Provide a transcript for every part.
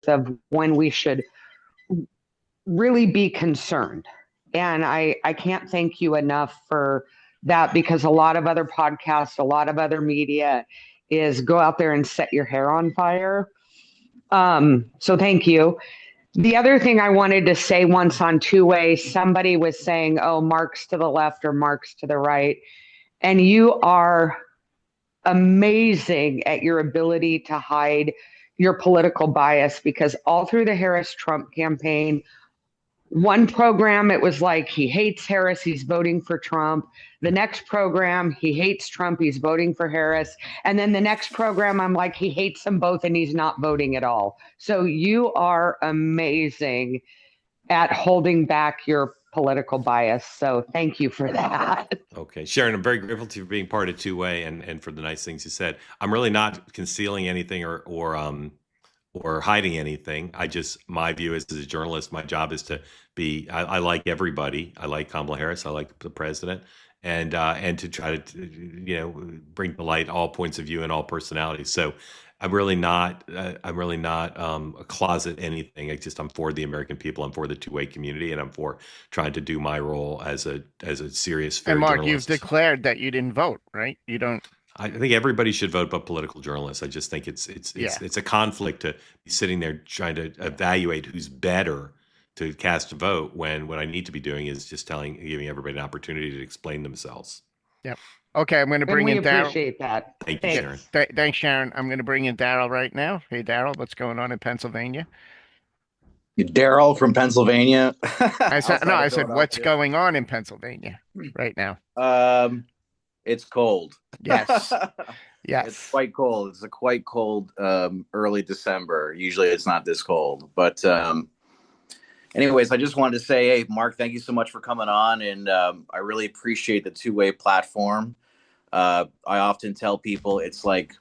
of when we should really be concerned. And I can't thank you enough for that, because a lot of other podcasts, a lot of other media is go out there and set your hair on fire. So thank you. The other thing I wanted to say, once on two-way, somebody was saying, oh, Mark's to the left or Mark's to the right. And you are amazing at your ability to hide your political bias, because all through the Harris Trump campaign, one program, it was like, he hates Harris, he's voting for Trump. The next program, he hates Trump, he's voting for Harris. And then the next program, I'm like, he hates them both and he's not voting at all. So you are amazing at holding back your political bias. So thank you for that. Okay, Sharon, I'm very grateful to you for being part of Two Way and for the nice things you said. I'm really not concealing anything or hiding anything. My view is, as a journalist, my job is to be. I like everybody. I like Kamala Harris. I like the president, and to try to bring to light all points of view and all personalities. So I'm really not a closet anything. I'm for the American people. I'm for the two-way community, and I'm for trying to do my role as a serious, fair And Mark, journalist. you've declared that you didn't vote, right? You don't. I think everybody should vote, but political journalists. I just think it's a conflict to be sitting there trying to evaluate who's better to cast a vote, when what I need to be doing is just giving everybody an opportunity to explain themselves. Yep. Okay, I'm going to bring in Daryl. Appreciate that. Thank you, Sharon. Thanks, Sharon. I'm going to bring in Daryl right now. Hey, Daryl, what's going on in Pennsylvania? Daryl from Pennsylvania. I said, what's going on in Pennsylvania right now? It's cold. Yes. Yes. It's quite cold. It's a quite cold early December. Usually it's not this cold. But anyways, I just wanted to say, hey, Mark, thank you so much for coming on. And I really appreciate the two-way platform. I often tell people, it's like,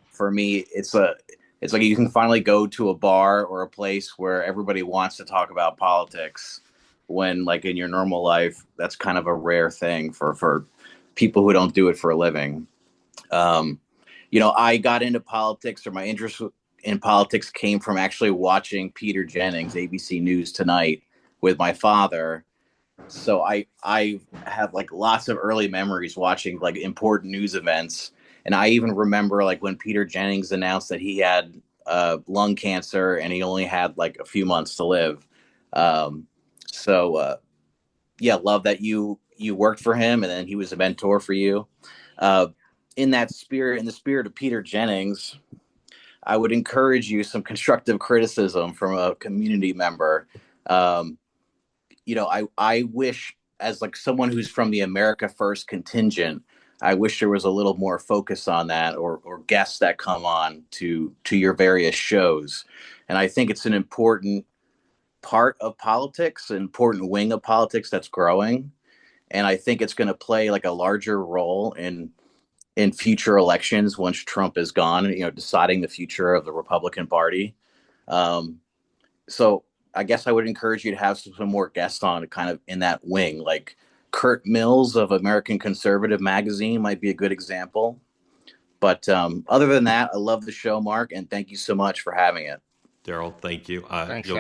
for me, it's like you can finally go to a bar or a place where everybody wants to talk about politics, when, like, in your normal life, that's kind of a rare thing for people who don't do it for a living. I got into politics, or my interest in politics came from actually watching Peter Jennings, ABC News Tonight, with my father. So I have like lots of early memories watching like important news events. And I even remember like when Peter Jennings announced that he had lung cancer and he only had like a few months to live. Love that you worked for him, and then he was a mentor for you. In the spirit of Peter Jennings, I would encourage you some constructive criticism from a community member. I wish, as like someone who's from the America First contingent, I wish there was a little more focus on that, or guests that come on to your various shows. And I think it's an important part of politics, an important wing of politics that's growing. And I think it's going to play like a larger role in future elections once Trump is gone, deciding the future of the Republican Party. So I guess I would encourage you to have some more guests on kind of in that wing, like Kurt Mills of American Conservative Magazine might be a good example. But other than that, I love the show, Mark, and thank you so much for having it. Daryl, thank you. Thanks,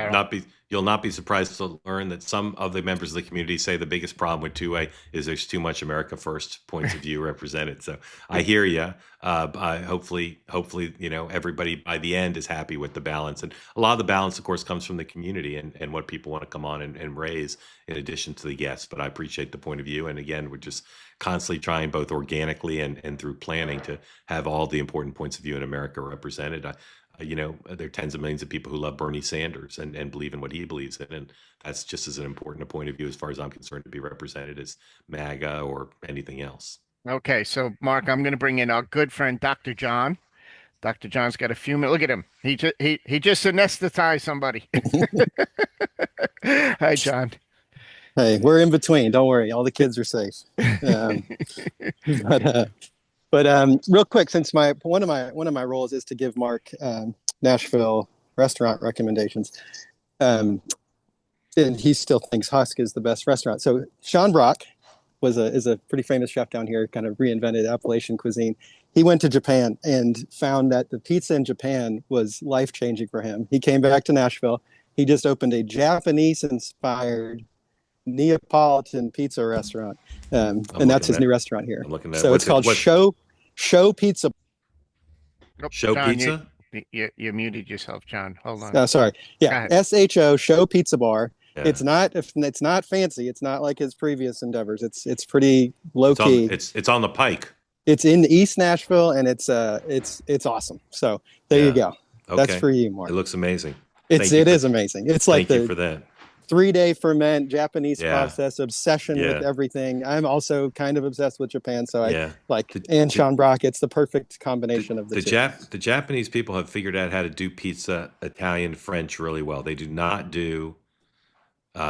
You'll not be surprised to learn that some of the members of the community say the biggest problem with two-way is there's too much America First points of view represented. So I hear you. Hopefully, everybody by the end is happy with the balance. And a lot of the balance, of course, comes from the community and what people want to come on and raise in addition to the guests. But I appreciate the point of view. And again, we're just constantly trying, both organically and through planning, to have all the important points of view in America represented. There are tens of millions of people who love Bernie Sanders and believe in what he believes in. And that's just as an important a point of view, as far as I'm concerned, to be represented as MAGA or anything else. Okay. So, Mark, I'm going to bring in our good friend, Dr. John. Dr. John's got a few minutes. Look at him. He just anesthetized somebody. Hi, John. Hey, we're in between. Don't worry. All the kids are safe. But real quick, since one of my roles is to give Mark Nashville restaurant recommendations, and he still thinks Husk is the best restaurant. So Sean Brock is a pretty famous chef down here, kind of reinvented Appalachian cuisine. he went to Japan and found that the pizza in Japan was life-changing for him. He came back to Nashville. He just opened a Japanese-inspired Neapolitan pizza restaurant, and that's his new restaurant here. I'm looking at so it's called Show Pizza. Nope, Show John, Pizza. You muted yourself, John. Hold on. Sorry. Yeah, SHO Show Pizza Bar. Yeah. It's not fancy. It's not like his previous endeavors. It's pretty low key. It's on the Pike. It's in East Nashville, and it's awesome. So there you go. Okay. That's for you, Mark. It looks amazing. It is amazing. It's like thank you for that. 3-day ferment Japanese process, obsession with everything. I'm also kind of obsessed with Japan, so I like and Sean Brock. It's the perfect combination of the two. The Japanese people have figured out how to do pizza, Italian, French really well. They do not do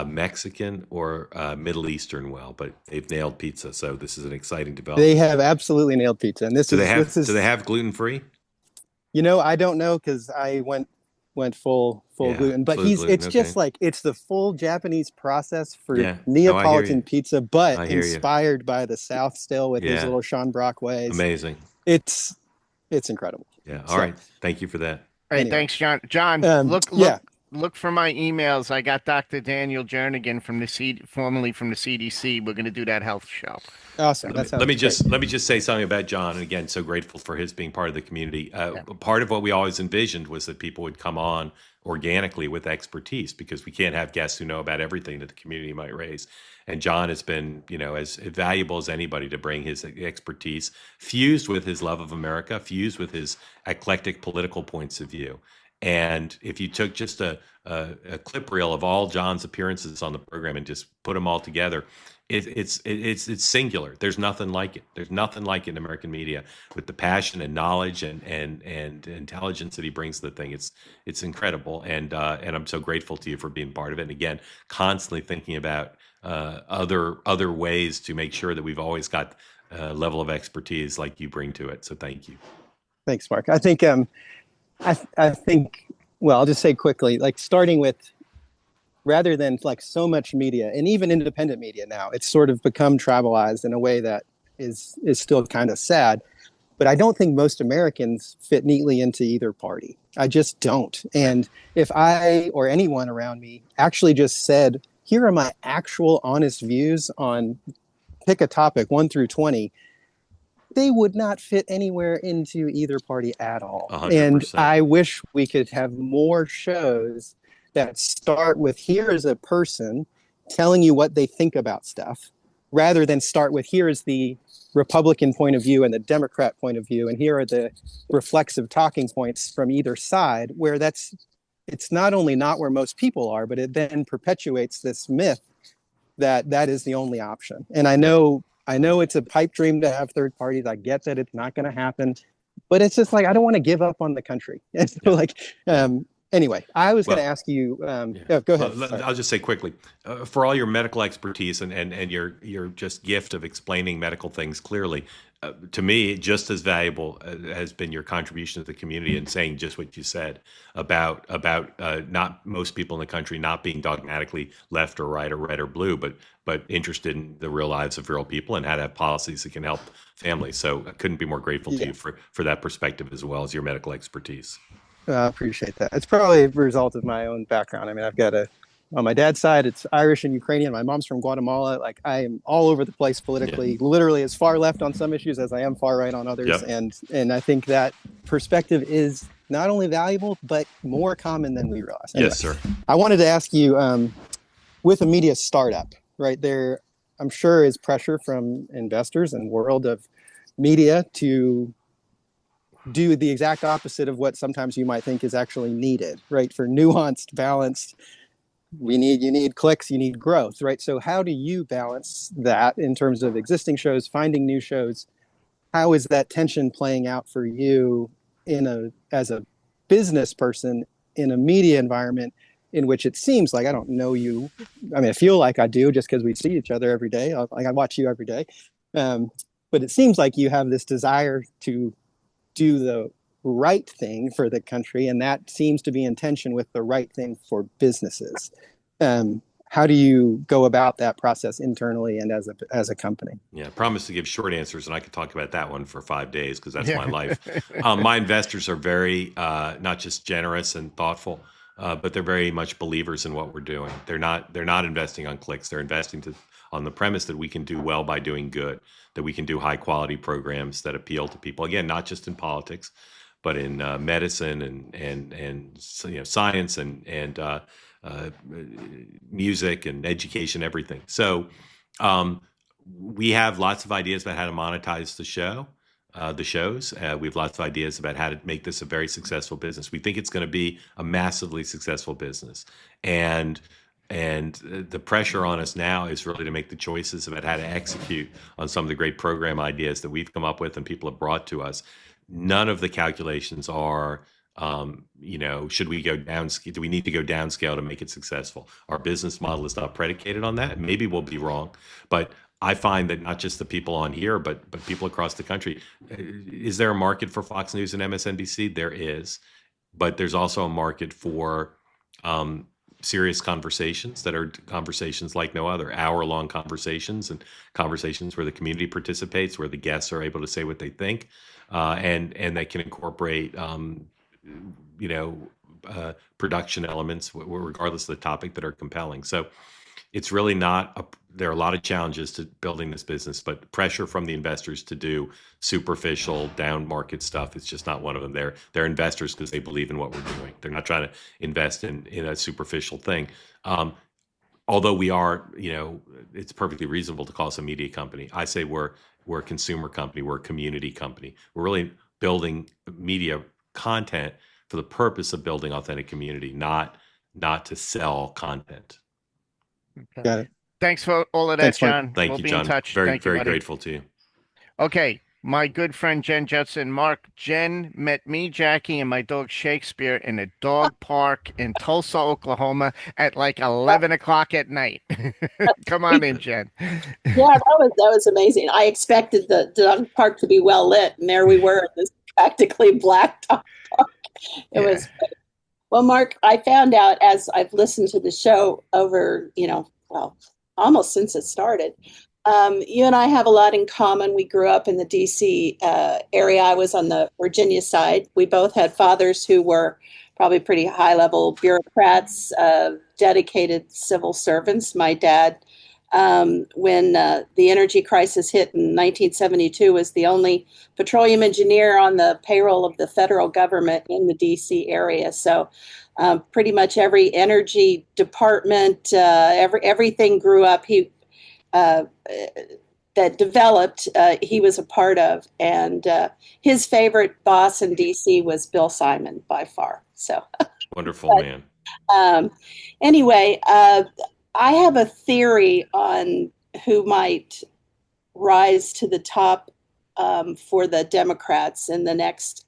Mexican or Middle Eastern well, but they've nailed pizza. So this is an exciting development. They have absolutely nailed pizza, and do they have gluten free? I don't know because I went full gluten, but just like it's the full Japanese process for Neapolitan pizza, but inspired by the South still with his little Sean Brock ways. Amazing. It's incredible. Yeah. All right. Thank you for that. All right. Anyway. Thanks, John. John, look for my emails. I got Dr. Daniel Jernigan formerly from the CDC. We're going to do that health show. Awesome. Let me just say something about John. And again, so grateful for his being part of the community. Part of what we always envisioned was that people would come on organically with expertise, because we can't have guests who know about everything that the community might raise. And John has been, as valuable as anybody to bring his expertise, fused with his love of America, fused with his eclectic political points of view. And if you took just a clip reel of all John's appearances on the program and just put them all together, it's singular. There's nothing like it. There's nothing like it in American media, with the passion and knowledge and intelligence that he brings to the thing. It's incredible, and I'm so grateful to you for being part of it. And again, constantly thinking about other ways to make sure that we've always got a level of expertise like you bring to it. So thank you. Thanks, Mark. I think well, I'll just say quickly, like starting with, rather than like so much media and even independent media now, it's sort of become tribalized in a way that is still kind of sad. But I don't think most Americans fit neatly into either party. I just don't. And if I or anyone around me actually just said, here are my actual honest views on, pick a topic 1 through 20, they would not fit anywhere into either party at all. 100%. And I wish we could have more shows that start with, here is a person telling you what they think about stuff, rather than start with, here is the Republican point of view and the Democrat point of view, and here are the reflexive talking points from either side, where it's not only not where most people are, but it then perpetuates this myth that is the only option. And I know it's a pipe dream to have third parties. I get that it's not going to happen, but it's just like, I don't want to give up on the country. And so anyway, I was going to ask you, go ahead. I'll just say quickly, for all your medical expertise and your just gift of explaining medical things clearly, to me, just as valuable has been your contribution to the community and saying just what you said about not most people in the country not being dogmatically left or right or red or blue, but interested in the real lives of real people and how to have policies that can help families. So I couldn't be more grateful to you for that perspective, as well as your medical expertise. I appreciate that. It's probably a result of my own background. I mean, I've got on my dad's side, it's Irish and Ukrainian. My mom's from Guatemala. Like, I am all over the place politically, literally as far left on some issues as I am far right on others. Yep. And I think that perspective is not only valuable, but more common than we realize. Anyway, yes, sir. I wanted to ask you, with a media startup, right there, I'm sure is pressure from investors and world of media to do the exact opposite of what sometimes you might think is actually needed, right? For nuanced, balanced, you need clicks, you need growth, right? So how do you balance that in terms of existing shows, finding new shows? How is that tension playing out for you as a business person in a media environment in which it seems like, I don't know you, I mean, I feel like I do just because we see each other every day. I watch you every day. But it seems like you have this desire to do the right thing for the country, and that seems to be in tension with the right thing for businesses. how do you go about that process internally and as a company? Yeah, I promise to give short answers, and I could talk about that one for 5 days because that's my life. My investors are very not just generous and thoughtful, but they're very much believers in what we're doing. They're not investing on clicks. They're investing on the premise that we can do well by doing good, that we can do high quality programs that appeal to people. Again, not just in politics, but in medicine and science and music and education, everything. So we have lots of ideas about how to monetize the shows. We have lots of ideas about how to make this a very successful business. We think it's going to be a massively successful business, and the pressure on us now is really to make the choices about how to execute on some of the great program ideas that we've come up with and people have brought to us. None of the calculations are, should we go downscale? Do we need to go downscale to make it successful? Our business model is not predicated on that. Maybe we'll be wrong, but I find that not just the people on here, but people across the country. Is there a market for Fox News and MSNBC? There is, but there's also a market for serious conversations that are conversations like no other, hour-long conversations and conversations where the community participates, where the guests are able to say what they think, and they can incorporate production elements, regardless of the topic, that are compelling. So it's really not there are a lot of challenges to building this business, but pressure from the investors to do superficial down market stuff is just not one of them. They're investors because they believe in what we're doing. They're not trying to invest in a superficial thing. Although we are, it's perfectly reasonable to call us a media company. I say we're a consumer company. We're a community company. We're really building media content for the purpose of building authentic community, not to sell content. Okay. Got it. Thanks for all of that, Thanks, Mike. John. Thank We'll you, be John. in touch. Very Very grateful to you. Okay. My good friend Jen Judson. Mark, Jen met me, Jackie, and my dog Shakespeare in a dog park in Tulsa, Oklahoma at like 11 o'clock at night. Come on in, Jen. Yeah, that was amazing. I expected the dog park to be well lit, and there we were in this practically black dog park. It was great. Well, Mark, I found out as I've listened to the show over, almost since it started. You and I have a lot in common. We grew up in the DC area. I was on the Virginia side. We both had fathers who were probably pretty high-level bureaucrats, dedicated civil servants. My dad, when the energy crisis hit in 1972, was the only petroleum engineer on the payroll of the federal government in the DC area. So pretty much every energy department, everything grew up. That developed, he was a part of, and his favorite boss in DC was Bill Simon by far. So wonderful man. Anyway, I have a theory on who might rise to the top for the Democrats in the next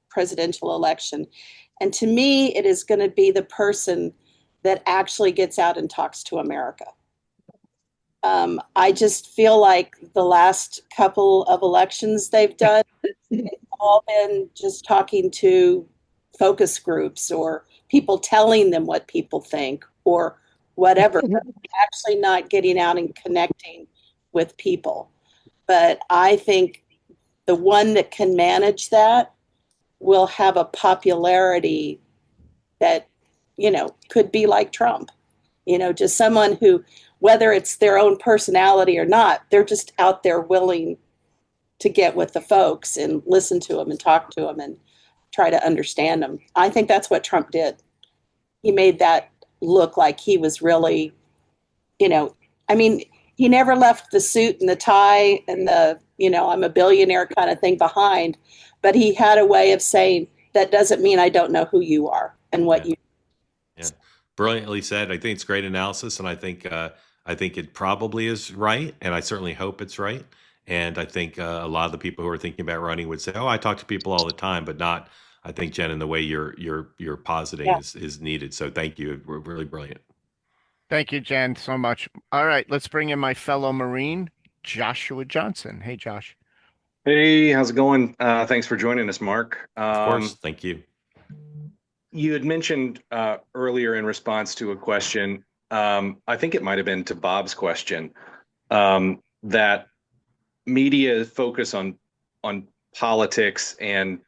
presidential election, and to me, it is going to be the person that actually gets out and talks to America. I just feel like the last couple of elections they've done, it's all been just talking to focus groups or people telling them what people think or whatever, actually not getting out and connecting with people. But I think the one that can manage that will have a popularity that, could be like Trump, just someone who, whether it's their own personality or not, they're just out there willing to get with the folks and listen to them and talk to them and try to understand them. I think that's what Trump did. He made that look like he was really, he never left the suit and the tie and the, I'm a billionaire kind of thing behind, but he had a way of saying, that doesn't mean I don't know who you are and what you. Yeah, brilliantly said. I think it's great analysis, and I think it probably is right, and I certainly hope it's right. And I think a lot of the people who are thinking about running would say, "Oh, I talk to people all the time," but not. I think, Jen, in the way you're positing is needed. So thank you. We're really brilliant. Thank you, Jen, so much. All right, let's bring in my fellow Marine, Joshua Johnson. Hey, Josh. Hey, how's it going? Thanks for joining us, Mark. Of course, thank you. You had mentioned earlier in response to a question I think it might have been to Bob's question, that media focus on politics and,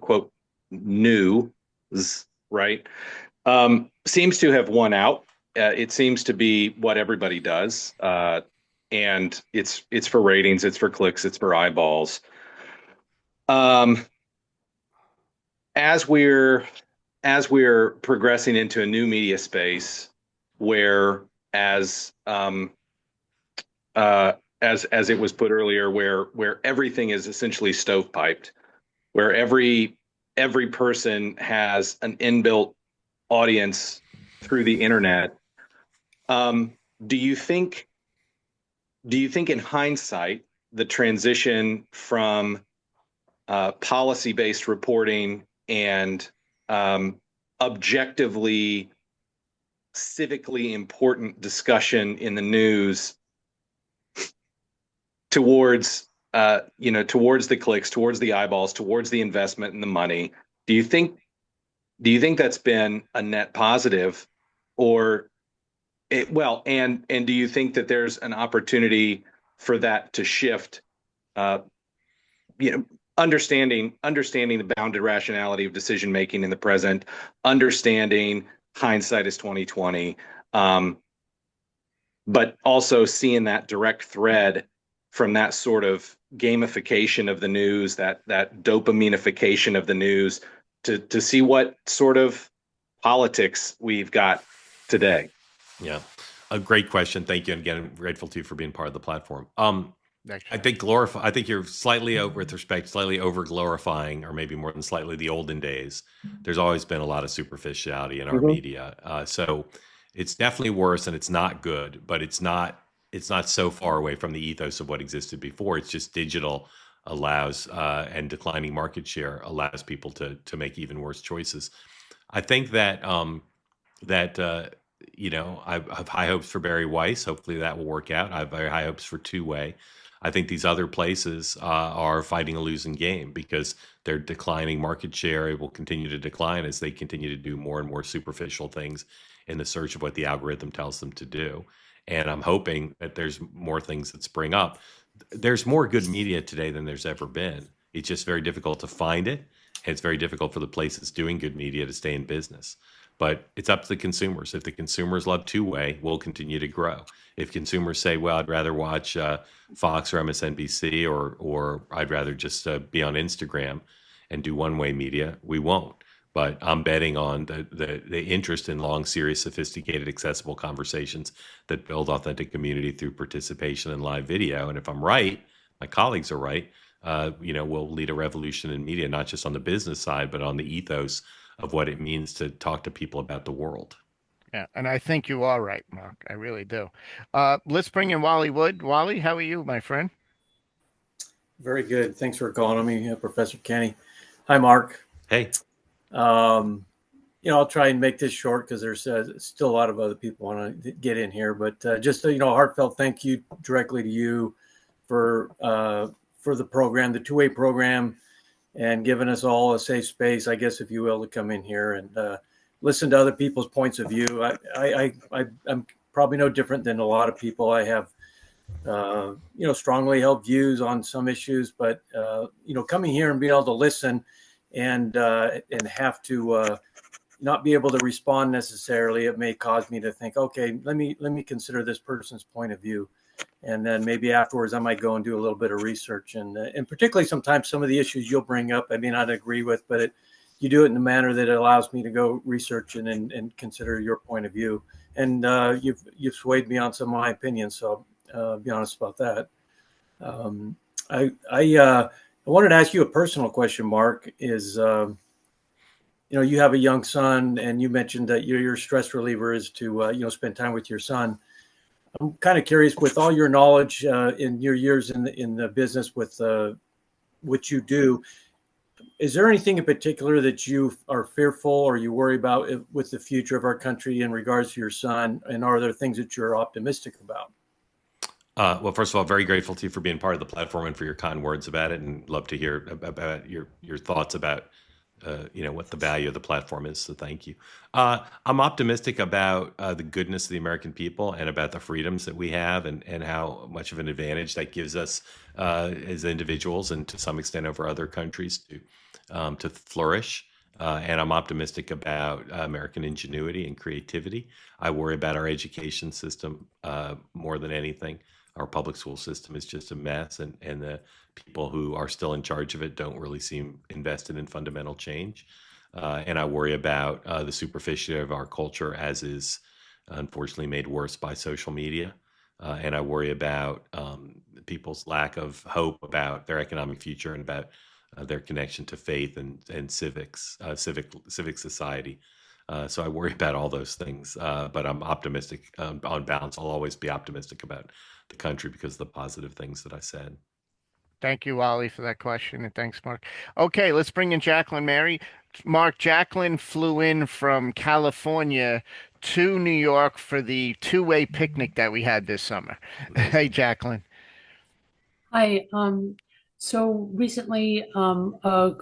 quote, news, right, seems to have won out. It seems to be what everybody does, and it's for ratings, it's for clicks, it's for eyeballs. As we're progressing into a new media space, where as it was put earlier, where everything is essentially stovepiped, where every person has an inbuilt audience through the internet. Do you think in hindsight the transition from policy-based reporting and objectively civically important discussion in the news towards towards the clicks, towards the eyeballs, towards the investment and the money, do you think that's been a net positive, or and do you think that there's an opportunity for that to shift, understanding the bounded rationality of decision making in the present, understanding hindsight is 2020, but also seeing that direct thread from that sort of gamification of the news, that dopaminification of the news, to see what sort of politics we've got today? Yeah, a great question. Thank you. And again, I'm grateful to you for being part of the platform. I think you're slightly over glorifying, or maybe more than slightly, the olden days. There's always been a lot of superficiality in our media. So it's definitely worse, and it's not good, but it's not so far away from the ethos of what existed before. It's just digital allows, and declining market share allows people to make even worse choices. I think that I have high hopes for Barry Weiss. Hopefully that will work out. I have very high hopes for Two-Way. I think these other places are fighting a losing game because they're declining market share. It will continue to decline as they continue to do more and more superficial things in the search of what the algorithm tells them to do. And I'm hoping that there's more things that spring up. There's more good media today than there's ever been. It's just very difficult to find it. And it's very difficult for the places doing good media to stay in business. But it's up to the consumers. If the consumers love Two-Way, we'll continue to grow. If consumers say, well, I'd rather watch Fox or MSNBC, or I'd rather just be on Instagram and do one-way media, we won't. But I'm betting on the interest in long, serious, sophisticated, accessible conversations that build authentic community through participation in live video. And if I'm right, my colleagues are right, we'll lead a revolution in media, not just on the business side, but on the ethos of what it means to talk to people about the world. Yeah, and I think you are right, Mark. I really do. Let's bring in Wally Wood. Wally, how are you, my friend? Very good. Thanks for calling on me, Professor Kenny. Hi, Mark. Hey. I'll try and make this short because there's still a lot of other people want to get in here. But just a heartfelt thank you directly to you for the program, the Two-Way program, and giving us all a safe space, I guess, if you will, to come in here and listen to other people's points of view. I'm probably no different than a lot of people. I have, strongly held views on some issues, but, coming here and being able to listen and have to not be able to respond necessarily, it may cause me to think, okay, let me consider this person's point of view. And then maybe afterwards I might go and do a little bit of research. And particularly sometimes some of the issues you'll bring up, I may not agree with, but you do it in a manner that allows me to go research and consider your point of view. And you've swayed me on some of my opinions. So I'll be honest about that. I wanted to ask you a personal question, Mark, is, you have a young son and you mentioned that your stress reliever is to, spend time with your son. I'm kind of curious, with all your knowledge in your years in the business with what you do, is there anything in particular that you are fearful or you worry about with the future of our country in regards to your son? And are there things that you're optimistic about? Well, first of all, very grateful to you for being part of the platform and for your kind words about it, and love to hear about your thoughts about what the value of the platform is. So thank you. I'm optimistic about the goodness of the American people and about the freedoms that we have, and how much of an advantage that gives us as individuals, and to some extent over other countries, to flourish. And I'm optimistic about American ingenuity and creativity. I worry about our education system more than anything. Our public school system is just a mess, and the people who are still in charge of it don't really seem invested in fundamental change. And I worry about the superficiality of our culture, as is unfortunately made worse by social media. And I worry about people's lack of hope about their economic future, and about their connection to faith and civic society. So I worry about all those things, but I'm optimistic on balance. I'll always be optimistic about the country because of the positive things that I said. Thank you, Wally, for that question, and thanks, Mark. Okay, let's bring in Jacqueline Mary. Mark, Jacqueline flew in from California to New York for the two-way picnic that we had this summer. Hey, Jacqueline. Hi. So recently, a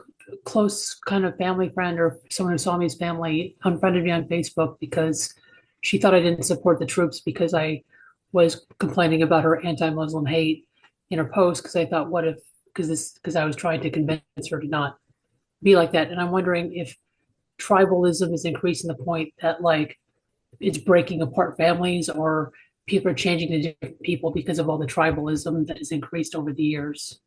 close kind of family friend, or someone who saw me as family, unfriended me on Facebook because she thought I didn't support the troops because I was complaining about her anti-Muslim hate in her post. Because I thought, what if, because I was trying to convince her to not be like that. And I'm wondering if tribalism is increasing the point that like it's breaking apart families, or people are changing to different people because of all the tribalism that has increased over the years.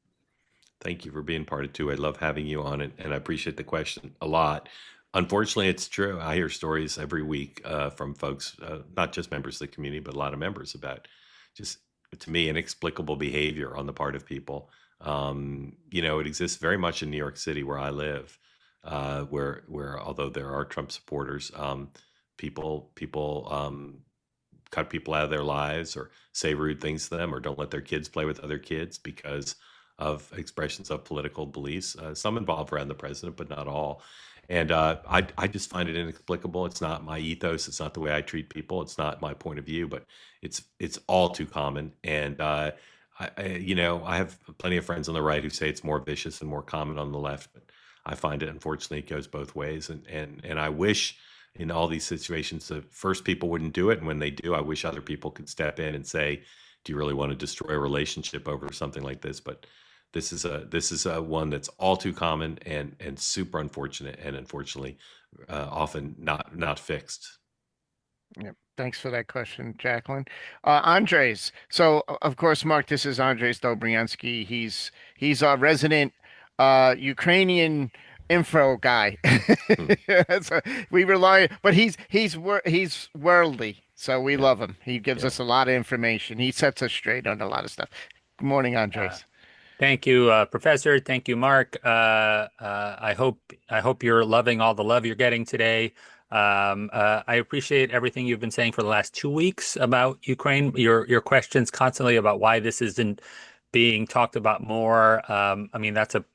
Thank you for being part of it too. I love having you on it, and I appreciate the question a lot. Unfortunately, it's true. I hear stories every week from folks, not just members of the community, but a lot of members, about just, to me, inexplicable behavior on the part of people. It exists very much in New York City, where I live, where although there are Trump supporters, people cut people out of their lives, or say rude things to them, or don't let their kids play with other kids because of expressions of political beliefs. Some involve around the president, but not all. And I just find it inexplicable. It's not my ethos. It's not the way I treat people. It's not my point of view, but it's all too common. And I have plenty of friends on the right who say it's more vicious and more common on the left. But I find it, unfortunately, it goes both ways. And I wish in all these situations, the first people wouldn't do it. And when they do, I wish other people could step in and say, do you really want to destroy a relationship over something like this? But this is a one that's all too common, and super unfortunate, and unfortunately often not fixed. Yep. Thanks for that question, Jacqueline. Andres. So, of course, Mark, this is Andres Dobriansky. He's our resident Ukrainian info guy. So we rely, but he's worldly, so we love him. He gives us a lot of information. He sets us straight on a lot of stuff. Good morning, Andres. Thank you, Professor. Thank you, Mark. I hope you're loving all the love you're getting today. I appreciate everything you've been saying for the last 2 weeks about Ukraine. Your questions constantly about why this isn't being talked about more. I mean, that's a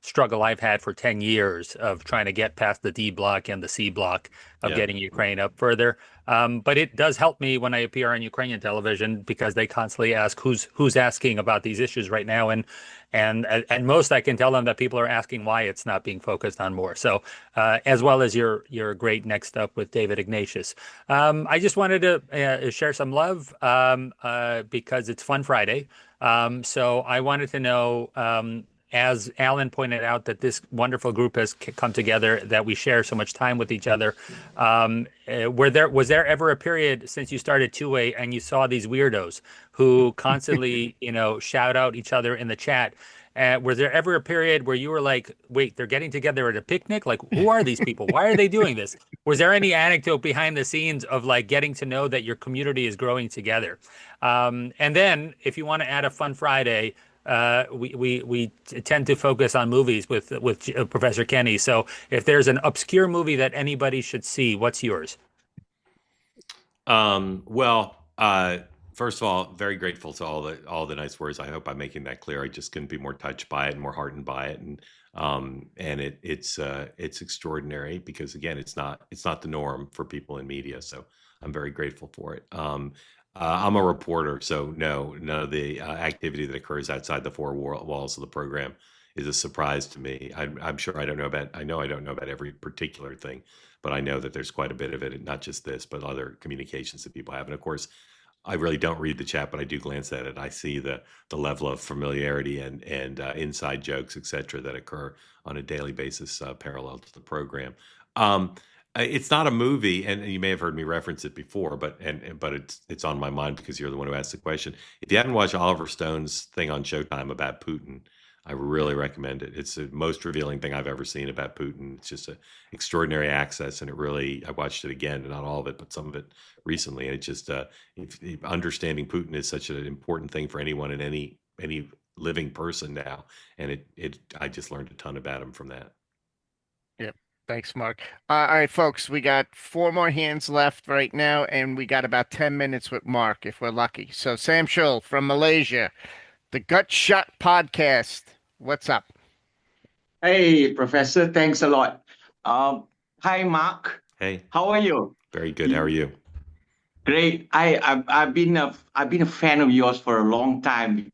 struggle I've had for 10 years of trying to get past the D block and the C block of getting Ukraine up further. But it does help me when I appear on Ukrainian television, because they constantly ask who's asking about these issues right now. And most I can tell them that people are asking why it's not being focused on more. So as well as your great Next Up with David Ignatius. I just wanted to share some love because it's Fun Friday. So I wanted to know, as Alan pointed out, that this wonderful group has come together, that we share so much time with each other. Was there ever a period since you started Two-Way and you saw these weirdos who constantly, shout out each other in the chat? Was there ever a period where you were like, wait, they're getting together at a picnic? Like, who are these people? Why are they doing this? Was there any anecdote behind the scenes of like getting to know that your community is growing together? And then if you want to add a Fun Friday, we tend to focus on movies with Professor Kenny. So if there's an obscure movie that anybody should see, what's yours? First of all, very grateful to all the nice words. I hope I'm making that clear. I just couldn't be more touched by it and more heartened by it. And it's extraordinary, because again, it's not the norm for people in media. So I'm very grateful for it. I'm a reporter, so no, none of the activity that occurs outside the four walls of the program is a surprise to me. I'm sure I don't know about every particular thing, but I know that there's quite a bit of it, not just this, but other communications that people have. And of course, I really don't read the chat, but I do glance at it. I see the level of familiarity and inside jokes, etc., that occur on a daily basis, parallel to the program. It's not a movie, and you may have heard me reference it before, but it's on my mind because you're the one who asked the question. If you haven't watched Oliver Stone's thing on Showtime about Putin, I really recommend it. It's the most revealing thing I've ever seen about Putin. It's just an extraordinary access, and I watched it again, not all of it, but some of it recently, and it's just if understanding Putin is such an important thing for anyone and any living person now, and I just learned a ton about him from that. Yep. Thanks, Mark. All right, folks, we got 4 more hands left right now, and we got about 10 minutes with Mark if we're lucky. So Sam Schul from Malaysia, the Gut Shot Podcast. What's up? Hey, Professor, thanks a lot. Hi, Mark. Hey. How are you? Very good. How are you? Great. I've been a fan of yours for a long time.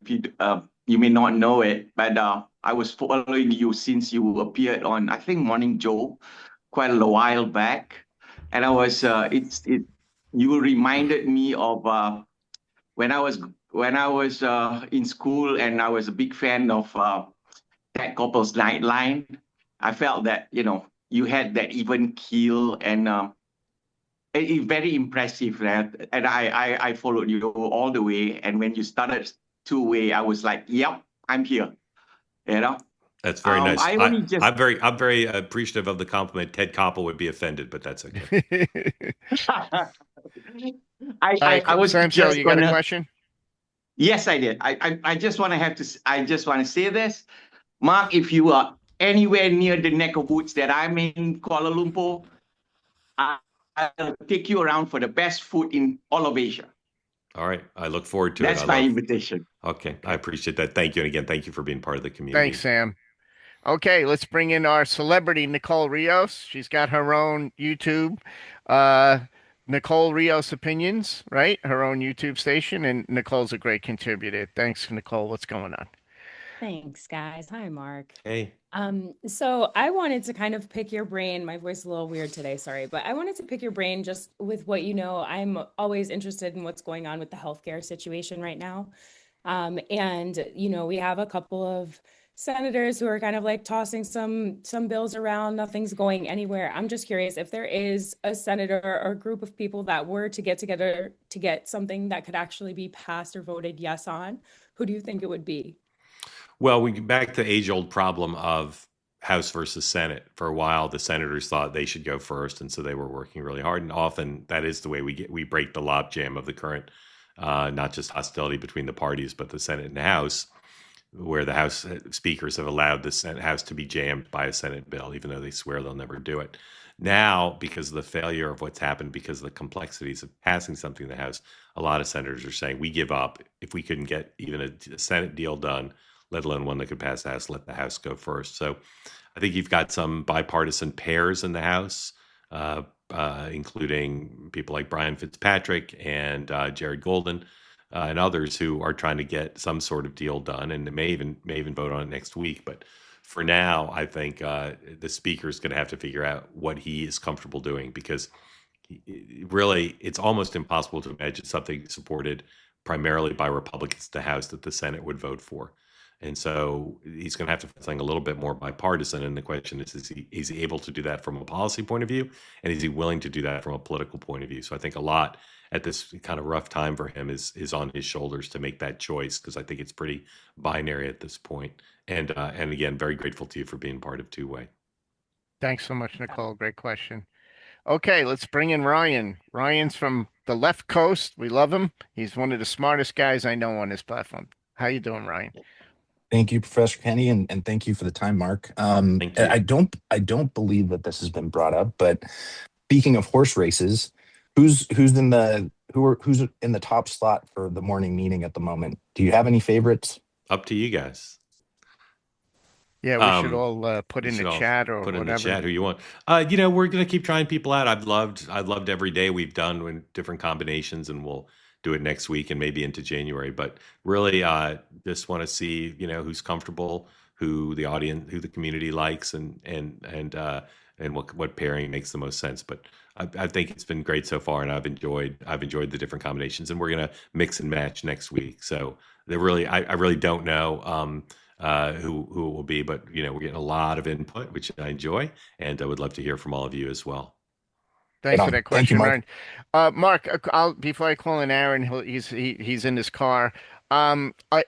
You may not know it, but I was following you since you appeared on, I think, Morning Joe quite a while back, and I was you reminded me of when I was in school, and I was a big fan of Ted Koppel's Nightline. I felt that you had that even keel, and very impressive. And I followed you all the way. And when you started two-way, I was like, yep, I'm here. That's very nice. I'm very appreciative of the compliment. Ted Koppel would be offended, but that's okay. I was Sam Schul, you got a question? Yes, I did. I just want to say this, Mark. If you are anywhere near the neck of woods that I'm in, Kuala Lumpur, I'll take you around for the best food in all of Asia. All right. I look forward to it. That's my invitation. Okay. I appreciate that. Thank you. And again, thank you for being part of the community. Thanks, Sam. Okay, let's bring in our celebrity, Nicole Rios. She's got her own YouTube, Nicole Rios Opinions, right? Her own YouTube station. And Nicole's a great contributor. Thanks, Nicole. What's going on? Thanks, guys. Hi, Mark. Hey. So I wanted to kind of pick your brain. My voice is a little weird today, sorry, but I wanted to pick your brain just with what you know. I'm always interested in what's going on with the healthcare situation right now. And we have a couple of senators who are kind of like tossing some bills around. Nothing's going anywhere. I'm just curious if there is a senator or a group of people that were to get together to get something that could actually be passed or voted yes on, who do you think it would be? Well, we get back to the age-old problem of House versus Senate. For a while, the senators thought they should go first, and so they were working really hard. And often that is the way we break the logjam of the current, not just hostility between the parties, but the Senate and the House, where the House speakers have allowed the Senate House to be jammed by a Senate bill, even though they swear they'll never do it. Now, because of the failure of what's happened, because of the complexities of passing something in the House, a lot of senators are saying, we give up. If we couldn't get even a Senate deal done, let alone one that could pass the House, let the House go first. So I think you've got some bipartisan pairs in the House, including people like Brian Fitzpatrick and Jared Golden and others who are trying to get some sort of deal done, and they may even vote on it next week. But for now, I think the speaker is going to have to figure out what he is comfortable doing, because really it's almost impossible to imagine something supported primarily by Republicans in the House that the Senate would vote for. And so he's going to have to find something a little bit more bipartisan. And the question is he able to do that from a policy point of view? And is he willing to do that from a political point of view? So I think a lot at this kind of rough time for him is on his shoulders to make that choice, because I think it's pretty binary at this point. And again, very grateful to you for being part of Two Way. Thanks so much, Nicole. Great question. Okay, let's bring in Ryan. Ryan's from the left coast. We love him. He's one of the smartest guys I know on this platform. How you doing, Ryan? Thank you, Professor Kenny, and thank you for the time, Mark. Thank you. I don't believe that this has been brought up, but speaking of horse races, who's in the top slot for the morning meeting at the moment? Do you have any favorites? Up to you guys. Yeah, we should all put in the chat or put whatever. In the chat who you want. We're going to keep trying people out. I've loved every day we've done in different combinations, and we'll do it next week and maybe into January. But really, just want to see who's comfortable, who the audience, who the community likes, and what pairing makes the most sense. But I think it's been great so far, and I've enjoyed the different combinations, and we're gonna mix and match next week. So I really don't know who it will be, but we're getting a lot of input, which I enjoy, and I would love to hear from all of you as well. Thanks for that Thank you, question, Mark. Ryan. Mark, before I call in Aaron, he's in his car.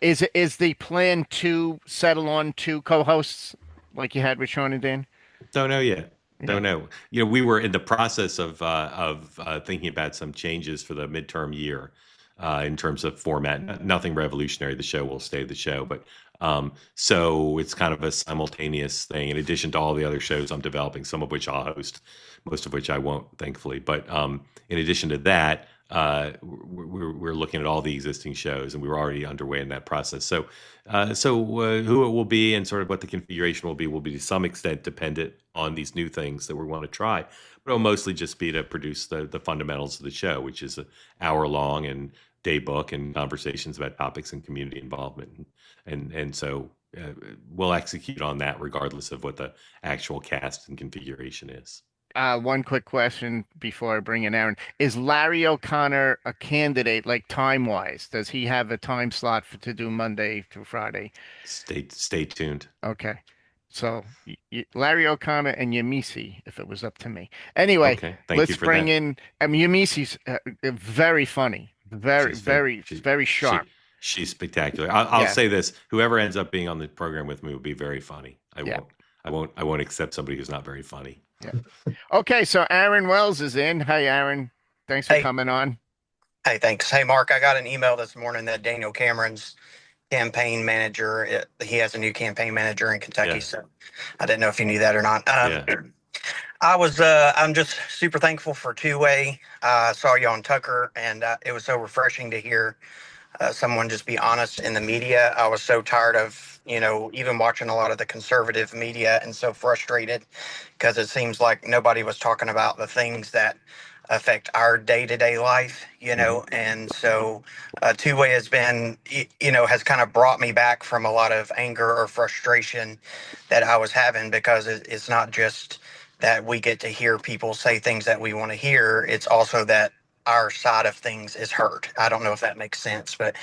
Is the plan to settle on two co-hosts like you had with Sean and Dan? Don't know yet. Yeah. Don't know. We were in the process of thinking about some changes for the midterm year in terms of format. Nothing revolutionary. The show will stay the show, but so it's kind of a simultaneous thing. In addition to all the other shows I'm developing, some of which I'll host, most of which I won't, thankfully. But in addition to that, we're looking at all the existing shows, and we were already underway in that process. So who it will be and sort of what the configuration will be to some extent dependent on these new things that we want to try. But it'll mostly just be to produce the fundamentals of the show, which is an hour long and day book and conversations about topics and community involvement. And so we'll execute on that regardless of what the actual cast and configuration is. One quick question before I bring in Aaron. Is Larry O'Connor a candidate, like time-wise? Does he have a time slot to do Monday through Friday? Stay tuned. Okay. So Larry O'Connor and Yamisi, if it was up to me. Anyway, okay. Let's bring in. Yamisi's very funny, very sharp. She's spectacular. I'll say this: whoever ends up being on the program with me will be very funny. I won't accept somebody who's not very funny. Yeah. Okay, so Aaron Wells is in. Hi, Aaron. Thanks for coming on. Hey, thanks. Hey, Mark, I got an email this morning that Daniel Cameron's campaign manager, he has a new campaign manager in Kentucky, so I didn't know if you knew that or not. I'm just super thankful for two-way. I saw you on Tucker, and it was so refreshing to hear someone just be honest in the media. I was so tired of, even watching a lot of the conservative media and so frustrated because it seems like nobody was talking about the things that affect our day-to-day life, and so two-way has been, has kind of brought me back from a lot of anger or frustration that I was having, because it's not just that we get to hear people say things that we want to hear. It's also that our side of things is heard. I don't know if that makes sense, but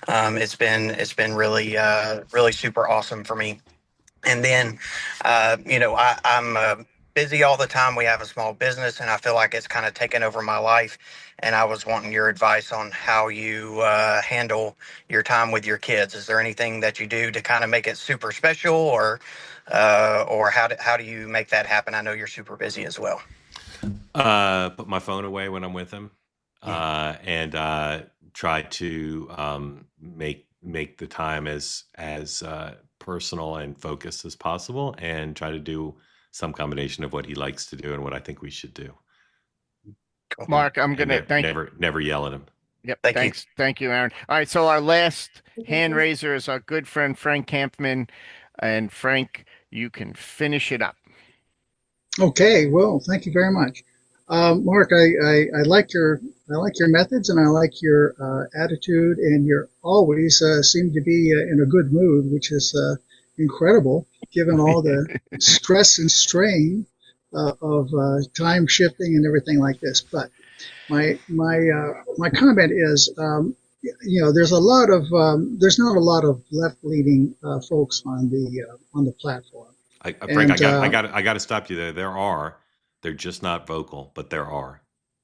it's been really really super awesome for me. And then I'm busy all the time. We have a small business, and I feel like it's kind of taken over my life. And I was wanting your advice on how you handle your time with your kids. Is there anything that you do to kind of make it super special, or how do you make that happen? I know you're super busy as well. Put my phone away when I'm with him. And try to make the time as personal and focused as possible, and try to do some combination of what he likes to do and what I think we should do. Mark, I'm gonna never yell at him. Yep. Thank you, Aaron. All right. So our last hand raiser is our good friend Frank Campman, and Frank, you can finish it up. Okay. Well, thank you very much. Mark, I like your methods, and I like your attitude, and you always seem to be in a good mood, which is incredible given all the stress and strain of time shifting and everything like this. But my comment is, there's not a lot of left-leaning folks on the platform. Frank, I got to stop you there. There are. They're just not vocal, but there are.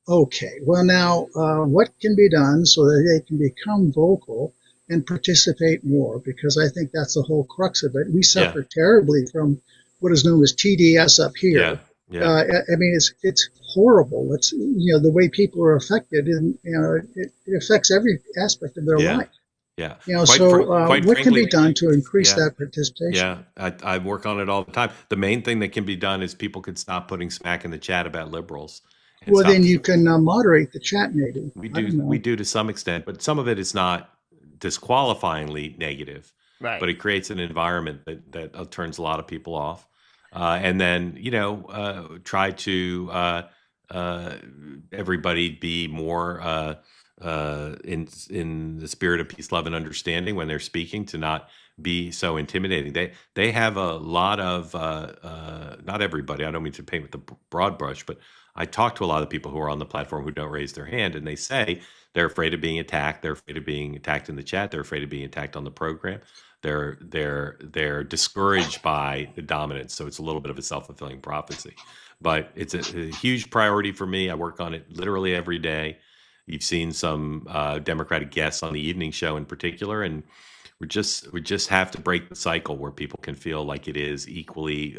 Okay. Well, now, what can be done so that they can become vocal and participate more? Because I think that's the whole crux of it. We suffer terribly from what is known as TDS up here. I mean, it's horrible. It's the way people are affected, and it affects every aspect of their life. Yeah. What can be done to increase that participation? Yeah, I work on it all the time. The main thing that can be done is people could stop putting smack in the chat about liberals. Well, then you can moderate the chat, maybe. We do to some extent, but some of it is not disqualifyingly negative. Right. But it creates an environment that turns a lot of people off. And then, try to everybody be more in the spirit of peace, love, and understanding when they're speaking, to not be so intimidating. They have a lot of not everybody. I don't mean to paint with the broad brush, but I talk to a lot of people who are on the platform who don't raise their hand, and they say they're afraid of being attacked. They're afraid of being attacked in the chat. They're afraid of being attacked on the program. They're discouraged by the dominance. So it's a little bit of a self-fulfilling prophecy. But it's a huge priority for me. I work on it literally every day. You've seen some Democratic guests on the evening show in particular, and we just have to break the cycle where people can feel like it is equally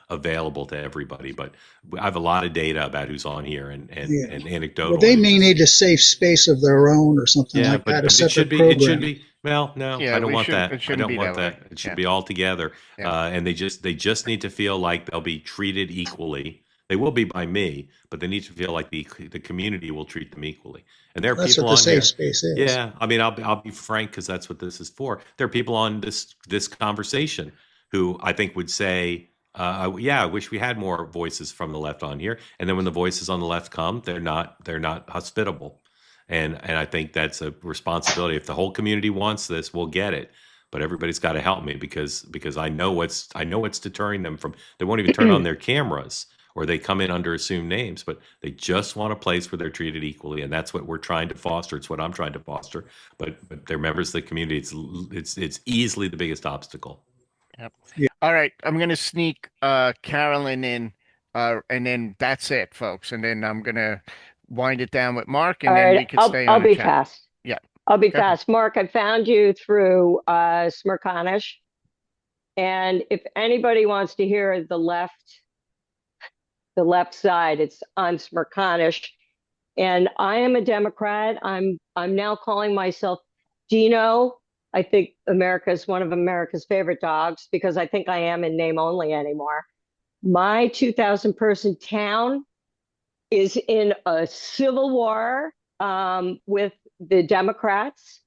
available to everybody. But I have a lot of data about who's on here and anecdotal. Well, they may need a safe space of their own or something like that, a it separate should be. program. It should be. Well, no, Yeah, I don't want that. I don't want that. It should be all together. And they just need to feel like they'll be treated equally. They will be by me, but they need to feel like the community will treat them equally. And there are That's people what the on safe here. space is. Yeah, I mean, I'll be frank, because that's what this is for. There are people on this conversation who I think would say, "Yeah, I wish we had more voices from the left on here." And then when the voices on the left come, they're not hospitable. And I think that's a responsibility. If the whole community wants this, we'll get it. But everybody's got to help me, because I know what's deterring them from. They won't even turn on their cameras, or they come in under assumed names, but they just want a place where they're treated equally, and that's what we're trying to foster. It's what I'm trying to foster. But they're members of the community. It's easily the biggest obstacle. Yep. Yeah. All right, I'm gonna sneak Carolyn in, and then that's it, folks. And then I'm gonna wind it down with Mark, and All then right, we can stay on I'll the be chat. fast. Yeah, I'll be okay. fast. Mark, I found you through Smerconish. And if anybody wants to hear the left side, it's on Smerconish. And I am a Democrat. I'm now calling myself Dino. I think America is one of America's favorite dogs, because I think I am in name only anymore. My 2,000 person town is in a civil war with the Democrats.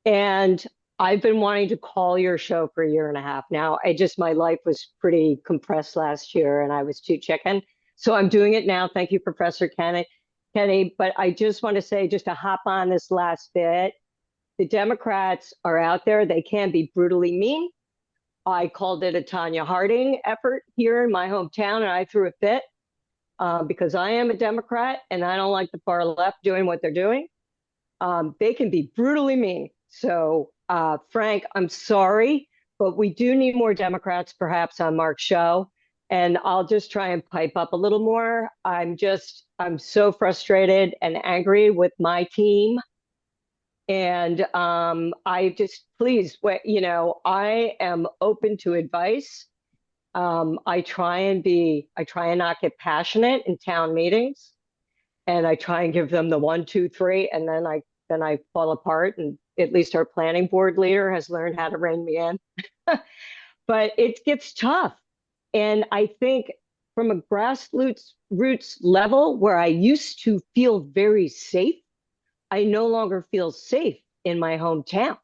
And I've been wanting to call your show for a year and a half now. My life was pretty compressed last year and I was too chicken. So I'm doing it now. Thank you, Professor Kenny. But I just want to say, just to hop on this last bit, the Democrats are out there. They can be brutally mean. I called it a Tanya Harding effort here in my hometown, and I threw a fit because I am a Democrat and I don't like the far left doing what they're doing. They can be brutally mean. So, Frank, I'm sorry, but we do need more Democrats perhaps on Mark's show. And I'll just try and pipe up a little more. I'm so frustrated and angry with my team. And please, I am open to advice. I try and not get passionate in town meetings. And I try and give them the 1, 2, 3, and then I fall apart. And at least our planning board leader has learned how to rein me in. But it gets tough. And I think from a grassroots level, where I used to feel very safe, I no longer feel safe in my hometown.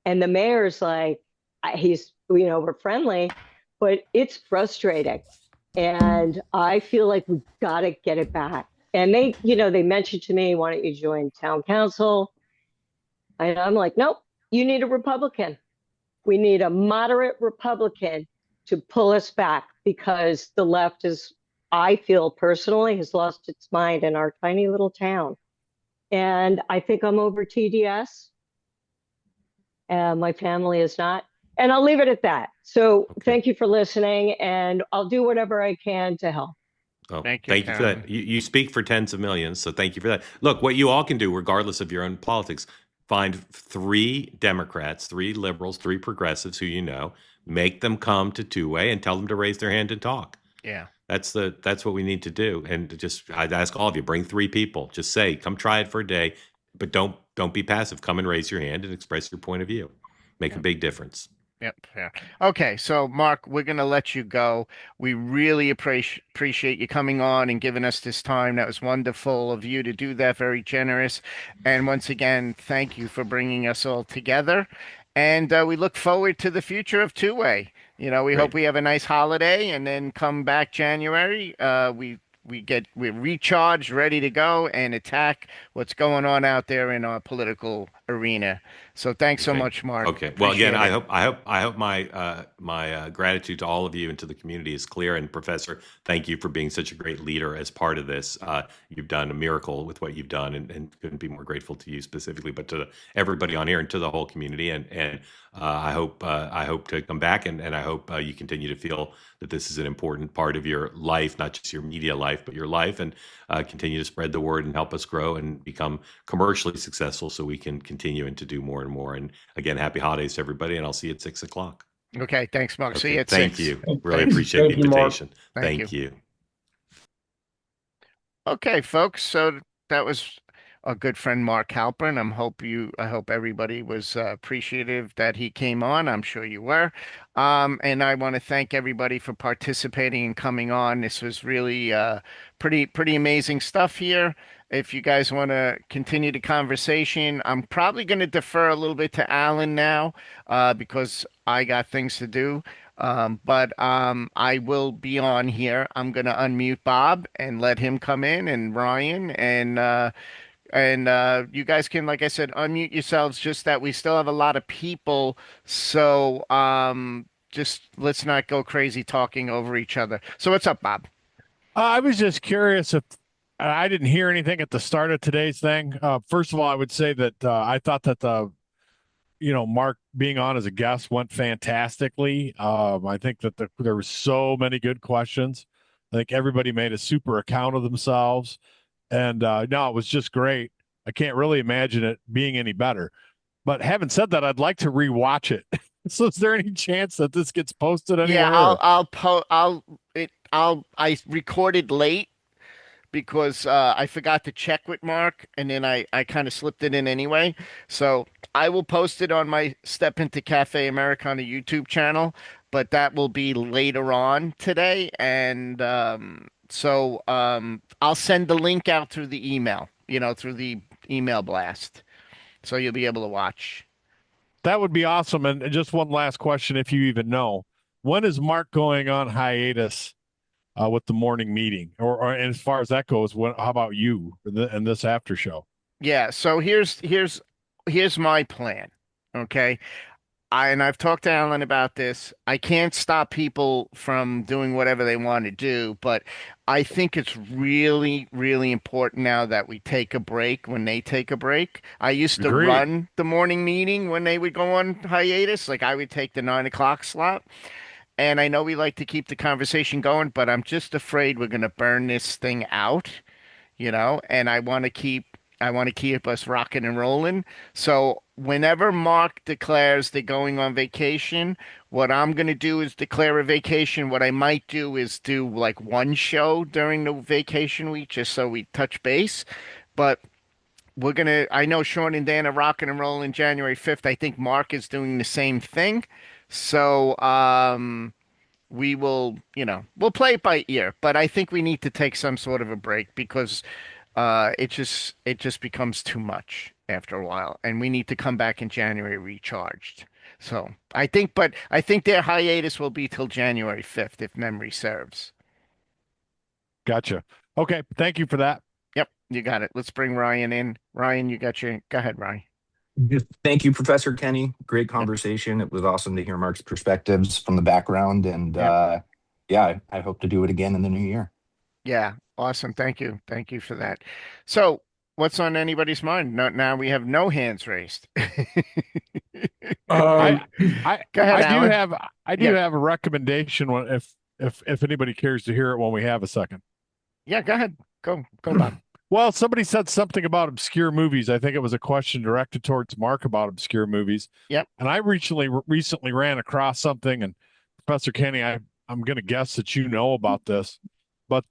And the mayor's like, we're friendly, but it's frustrating. And I feel like we've got to get it back. And they mentioned to me, why don't you join town council? And I'm like, nope, you need a Republican. We need a moderate Republican to pull us back, because the left I feel personally, has lost its mind in our tiny little town. And I think I'm over TDS. And my family is not. And I'll leave it at that. So Thank you for listening, and I'll do whatever I can to help. Oh, thank you for that. You speak for tens of millions, so thank you for that. Look, what you all can do, regardless of your own politics, find 3 Democrats, 3 liberals, 3 progressives who make them come to two-way and tell them to raise their hand and talk. Yeah. That's what we need to do. And I'd ask all of you, bring 3 people. Just say, come try it for a day, but don't be passive. Come and raise your hand and express your point of view. Make a big difference. Yep. Yeah. Okay. So, Mark, we're going to let you go. We really appreciate you coming on and giving us this time. That was wonderful of you to do that. Very generous. And once again, thank you for bringing us all together. And we look forward to the future of Two Way. We hope we have a nice holiday, and then come back January. we're recharged, ready to go and attack what's going on out there in our political arena. So thanks so much, Mark. Okay. Well, again, Appreciate it. I hope my gratitude to all of you and to the community is clear. And Professor, thank you for being such a great leader as part of this. You've done a miracle with what you've done, and couldn't be more grateful to you specifically, but to everybody on here and to the whole community. And I hope to come back, and I hope you continue to feel that this is an important part of your life, not just your media life, but your life, and continue to spread the word and help us grow and become commercially successful so we can continue and to do more and more. And again, happy holidays to everybody, and I'll see you at 6:00. Okay, thanks, Mark. Okay, See you at thank 6. you. Really appreciate the invitation. Thank you. Okay, folks. So that was our good friend Mark Halperin. I hope everybody was appreciative that he came on. I'm sure you were. And I want to thank everybody for participating and coming on. This was really pretty amazing stuff here. If you guys want to continue the conversation, I'm probably going to defer a little bit to Alan now because I got things to do. But I will be on here. I'm going to unmute Bob and let him come in, and Ryan, and you guys can, like I said, unmute yourselves, just that we still have a lot of people. So just let's not go crazy talking over each other. So what's up, Bob? I was just curious if I didn't hear anything at the start of today's thing. First of all, I would say that I thought that Mark being on as a guest went fantastically. I think that there were so many good questions. I think everybody made a super account of themselves. And no, it was just great. I can't really imagine it being any better. But having said that, I'd like to rewatch it. So is there any chance that this gets posted anywhere? Yeah, I recorded late because I forgot to check with Mark, and then I kind of slipped it in anyway. So I will post it on my Step Into Cafe Americana YouTube channel, but that will be later on today. And so I'll send the link out through the email, through the email blast. So you'll be able to watch. That would be awesome. And just one last question, if you even know. When is Mark going on hiatus with the morning meeting? Or and as far as that goes, how about you and this after show? Yeah, so here's my plan. Okay. I've talked to Alan about this. I can't stop people from doing whatever they want to do, but I think it's really, really important now that we take a break when they take a break. I used to run the morning meeting when they would go on hiatus. Like I would take the 9 o'clock slot. And I know we like to keep the conversation going, but I'm just afraid we're going to burn this thing out, and I want to keep us rocking and rolling. So whenever Mark declares they're going on vacation, what I'm going to do is declare a vacation. What I might do is do like one show during the vacation week, just so we touch base. But I know Sean and Dan are rocking and rolling January 5th. I think Mark is doing the same thing. So, we will, we'll play it by ear, but I think we need to take some sort of a break because it just becomes too much after a while, and we need to come back in January recharged. So I think their hiatus will be till January 5th, if memory serves. Gotcha. Okay, thank you for that. Yep, you got it. Let's bring Ryan in. Ryan, go ahead, Ryan. Thank you, Professor Kenny. Great conversation. It was awesome to hear Mark's perspectives from the background. And I hope to do it again in the new year. Yeah, awesome. Thank you. Thank you for that. So what's on anybody's mind? Now we have no hands raised. Go ahead, Alan. I do have a recommendation if anybody cares to hear it when we have a second. Yeah, go ahead. Go, Bob. Well, somebody said something about obscure movies. I think it was a question directed towards Mark about obscure movies. Yep. And I recently ran across something, and Professor Kenny, I'm going to guess that you know about this, but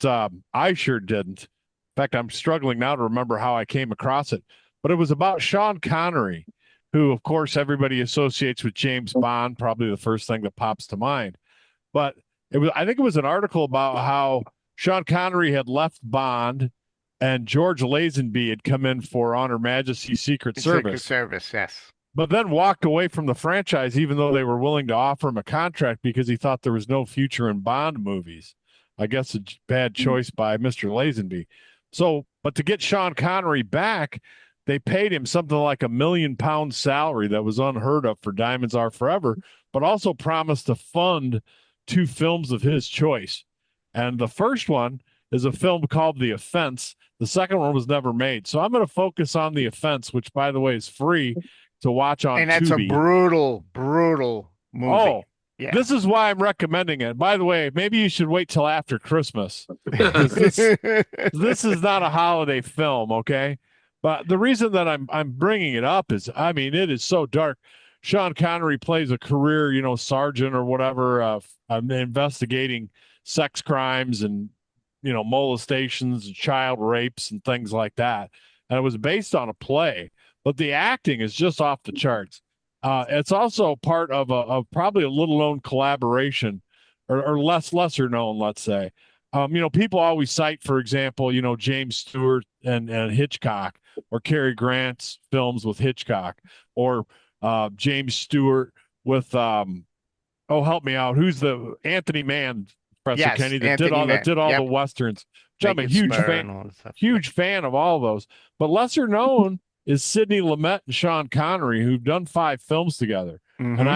I sure didn't. In fact, I'm struggling now to remember how I came across it. But it was about Sean Connery, who, of course, everybody associates with James Bond, probably the first thing that pops to mind. But I think it was an article about how Sean Connery had left Bond, and George Lazenby had come in for On Her Majesty's Secret Service. Secret Service, yes. But then walked away from the franchise, even though they were willing to offer him a contract because he thought there was no future in Bond movies. I guess a bad choice by Mr. Lazenby. So, but to get Sean Connery back, they paid him something like £1 million salary that was unheard of for Diamonds Are Forever, but also promised to fund 2 films of his choice. And the first one is a film called The Offense. The second one was never made. So I'm going to focus on The Offense, which, by the way, is free to watch on And that's Tubi. a brutal movie. Oh, yeah. This is why I'm recommending it. By the way, maybe you should wait till after Christmas. This is not a holiday film, okay? But the reason that I'm bringing it up is, I mean, it is so dark. Sean Connery plays a career, sergeant or whatever, investigating sex crimes and molestations and child rapes and things like that. And it was based on a play, but the acting is just off the charts. It's also part of probably a little known collaboration, or lesser known, let's say. People always cite, for example, James Stewart and Hitchcock, or Cary Grant's films with Hitchcock, or James Stewart with help me out. Who's the Anthony Mann, Professor Kenny, that did all the westerns? Which I'm a huge fan of all those. But lesser known is Sidney Lumet and Sean Connery, who've done 5 films together. Mm-hmm. And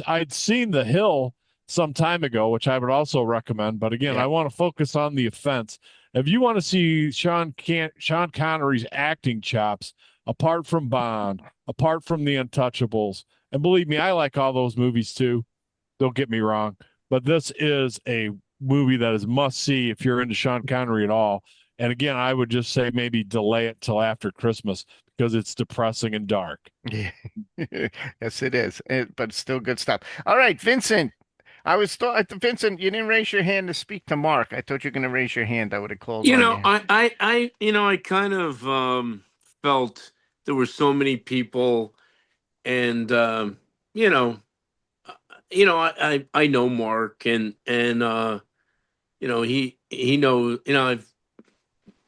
I'd seen The Hill some time ago, which I would also recommend. But again, I want to focus on The Offense. If you want to see Sean Connery's acting chops, apart from Bond, apart from The Untouchables, and believe me, I like all those movies too. Don't get me wrong, but this is a movie that is must see if you're into Sean Connery at all. And again, I would just say maybe delay it till after Christmas because it's depressing and dark. Yeah. Yes, it is. But it's still good stuff. All right, Vincent. Vincent, you didn't raise your hand to speak to Mark. I thought you were going to raise your hand. I would have called. I kind of felt there were so many people, and I know Mark, and he knows, I've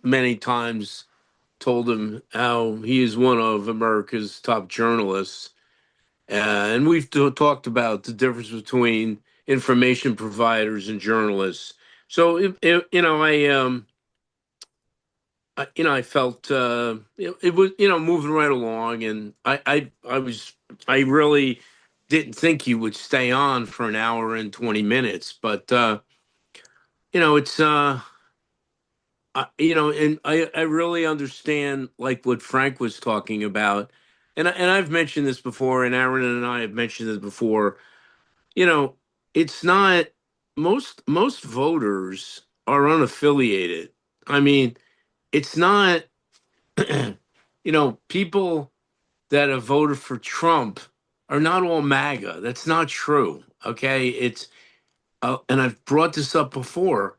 many times told him how he is one of America's top journalists, and we've talked about the difference between information providers and journalists. So I felt it was moving right along, and I really didn't think he would stay on for an hour and 20 minutes, but it's and I really understand like what Frank was talking about, and I've mentioned this before, and Aaron and I have mentioned this before. It's not most voters are unaffiliated. I mean, it's not people that have voted for Trump are not all MAGA. That's not true. Okay, it's and I've brought this up before.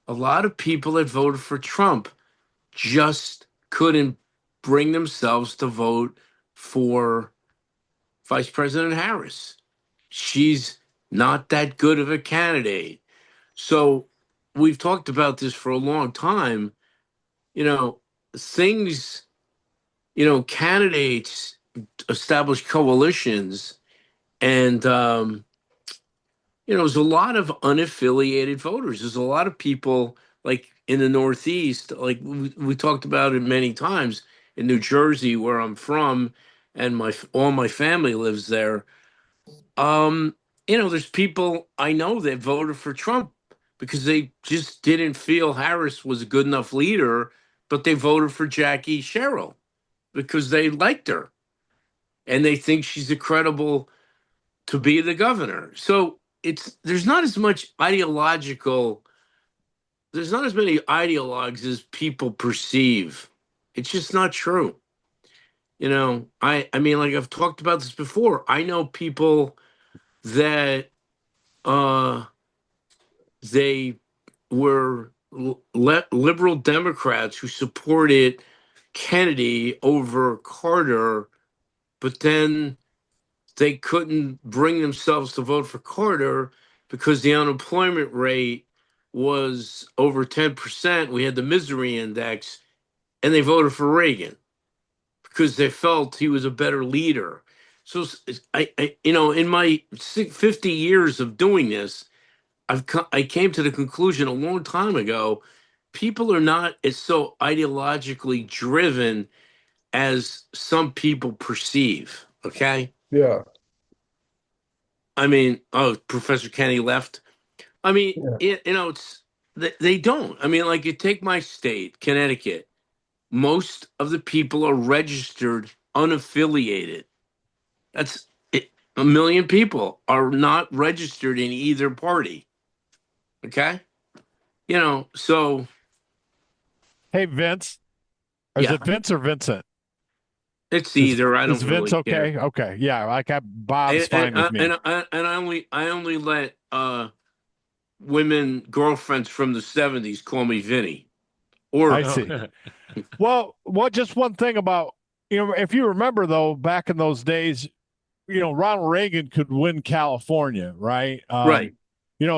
A lot of people that voted for Trump just couldn't bring themselves to vote for Vice President Harris. She's not that good of a candidate. So we've talked about this for a long time. Things, candidates establish coalitions, and there's a lot of unaffiliated voters. There's a lot of people like in the Northeast, like we talked about it many times, in New Jersey, where I'm from, and all my family lives there. There's people I know that voted for Trump because they just didn't feel Harris was a good enough leader, but they voted for Jackie Sherrill because they liked her and they think she's credible to be the governor. So there's not as many ideologues as people perceive. It's just not true. I mean, like I've talked about this before. I know people that they were liberal Democrats who supported Kennedy over Carter, but then they couldn't bring themselves to vote for Carter because the unemployment rate was over 10%. We had the misery index, and they voted for Reagan because they felt he was a better leader. So in my 50 years of doing this, I came to the conclusion a long time ago, people are not as so ideologically driven as some people perceive. Okay. Yeah. I mean, oh, Professor Kenny left. I mean, Yeah. it's they don't. I mean, like you take my state, Connecticut. Most of the people are registered unaffiliated. That's it. 1 million people are not registered in either party. Okay. So Hey, Vince. Is yeah, it Vince or Vincent? it's Is either. I is don't Vince really care. okay? Okay. Yeah, Bob's And fine with me. I only let women girlfriends from the '70s call me Vinny. I Or see. Well, just one thing about, if you remember though, back in those days, Ronald Reagan could win California, right? Right.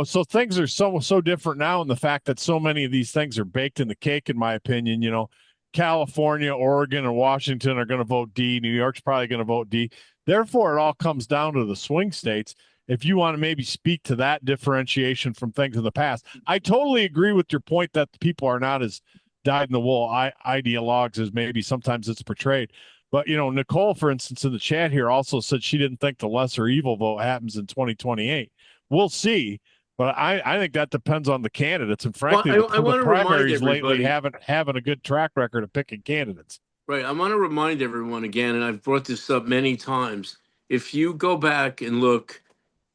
So things are so different now in the fact that so many of these things are baked in the cake, in my opinion. California, Oregon, and Washington are going to vote D. New York's probably going to vote D. Therefore, it all comes down to the swing states. If you want to maybe speak to that differentiation from things in the past, I totally agree with your point that people are not as dyed-in-the-wool ideologues as maybe sometimes it's portrayed. But, Nicole, for instance, in the chat here also said she didn't think the lesser evil vote happens in 2028. We'll see. But I think that depends on the candidates. And frankly, I the want to remind primaries lately everybody. haven't having a good track record of picking candidates. Right. I want to remind everyone again, and I've brought this up many times. If you go back and look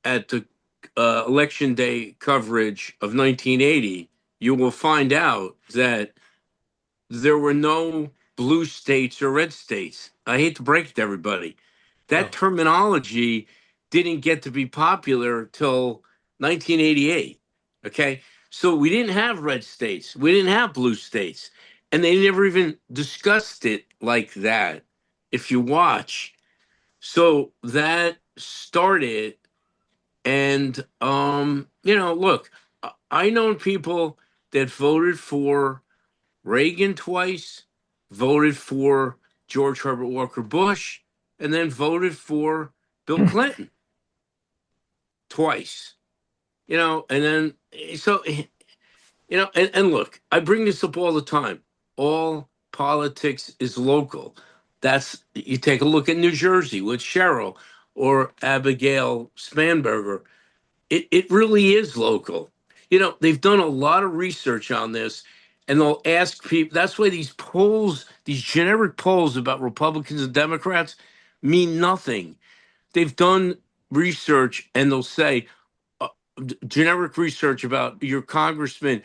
at the election day coverage of 1980, you will find out that there were no blue states or red states. I hate to break it to everybody. That terminology didn't get to be popular till 1988. Okay. So we didn't have red states, we didn't have blue states, and they never even discussed it like that. If you watch, so that started, and look, I know people that voted for Reagan twice, voted for George Herbert Walker Bush, and then voted for Bill Clinton twice. And then so and look, I bring this up all the time. All politics is local. That's you take a look at New Jersey with Cheryl or Abigail Spanberger. It really is local. They've done a lot of research on this, and they'll ask people. That's why these polls, these generic polls about Republicans and Democrats, mean nothing. They've done research, and they'll say generic research about your congressman,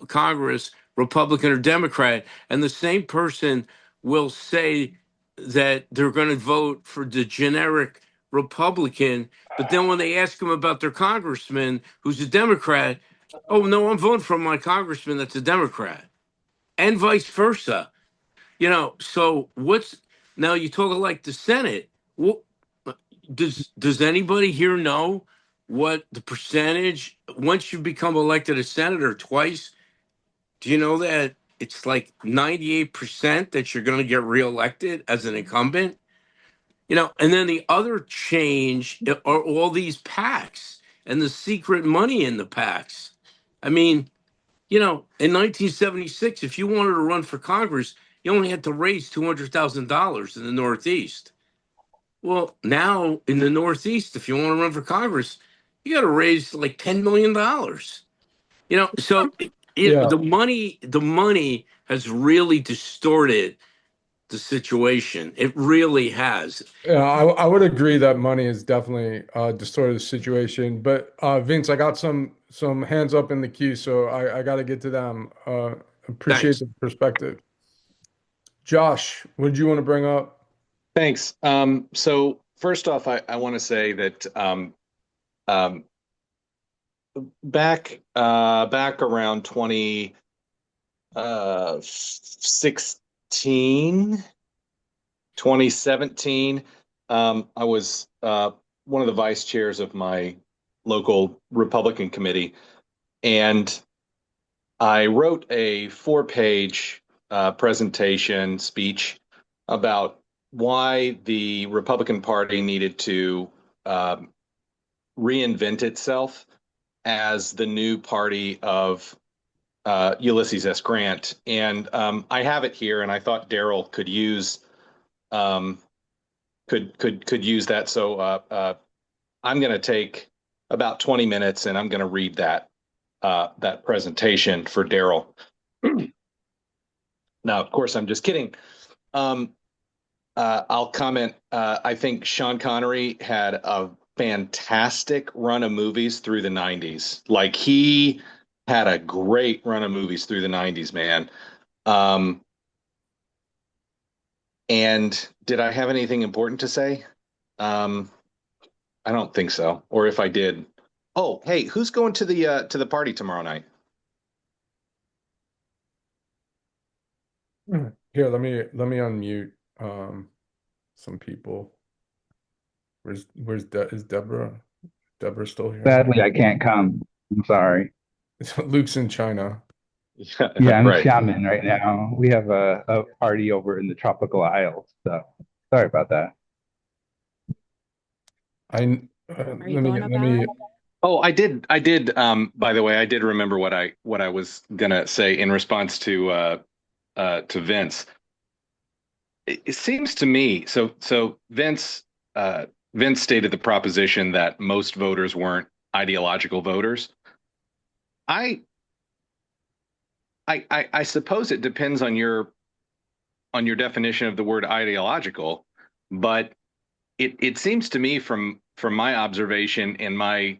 Congress, Republican or Democrat, and the same person will say that they're going to vote for the generic Republican, but then when they ask them about their congressman who's a Democrat, oh no, I'm voting for my congressman that's a Democrat, and vice versa. So what's now you talk like the Senate? What does anybody here know what the percentage once you become elected a senator twice? Do you know that it's like 98% that you're going to get reelected as an incumbent? And then the other change are all these PACs and the secret money in the PACs. I mean, in 1976, if you wanted to run for Congress, you only had to raise $200,000 in the Northeast. Well, now in the Northeast, if you want to run for Congress, you got to raise like $10 million. So Yeah. the money has really distorted the situation. It really has. Yeah, I would agree that money has definitely distorted the situation. But Vince, I got some hands up in the queue, so I got to get to them. Appreciate Thanks. the perspective. Josh, what did you want to bring up? Thanks. So first off, I want to say that back around 2017, I was one of the vice chairs of my local Republican committee, and I wrote a 4-page presentation speech about why the Republican Party needed to reinvent itself as the new party of Ulysses S. Grant, and I have it here, and I thought Daryl could use could use that. So I'm going to take about 20 minutes, and I'm going to read that presentation for Daryl. Now, of course, I'm just kidding. I'll comment. I think Sean Connery had a fantastic run of movies through the 90s. Like, he had a great run of movies through the 90s, man. And did I have anything important to say? I don't think so. Or if I did, oh, hey, who's going to the party tomorrow night? Here, let me unmute some people. Is Deborah still here? Sadly, I can't come. I'm sorry. Luke's in China. Yeah, I'm in Right. Xiamen right now. We have a party over in the tropical isles, so sorry about that. Are you going up, Alan? Oh, I did. By the way, I did remember what I was gonna say in response to Vince. It seems to me so Vince stated the proposition that most voters weren't ideological voters. I suppose it depends on your definition of the word ideological, but it seems to me from my observation and my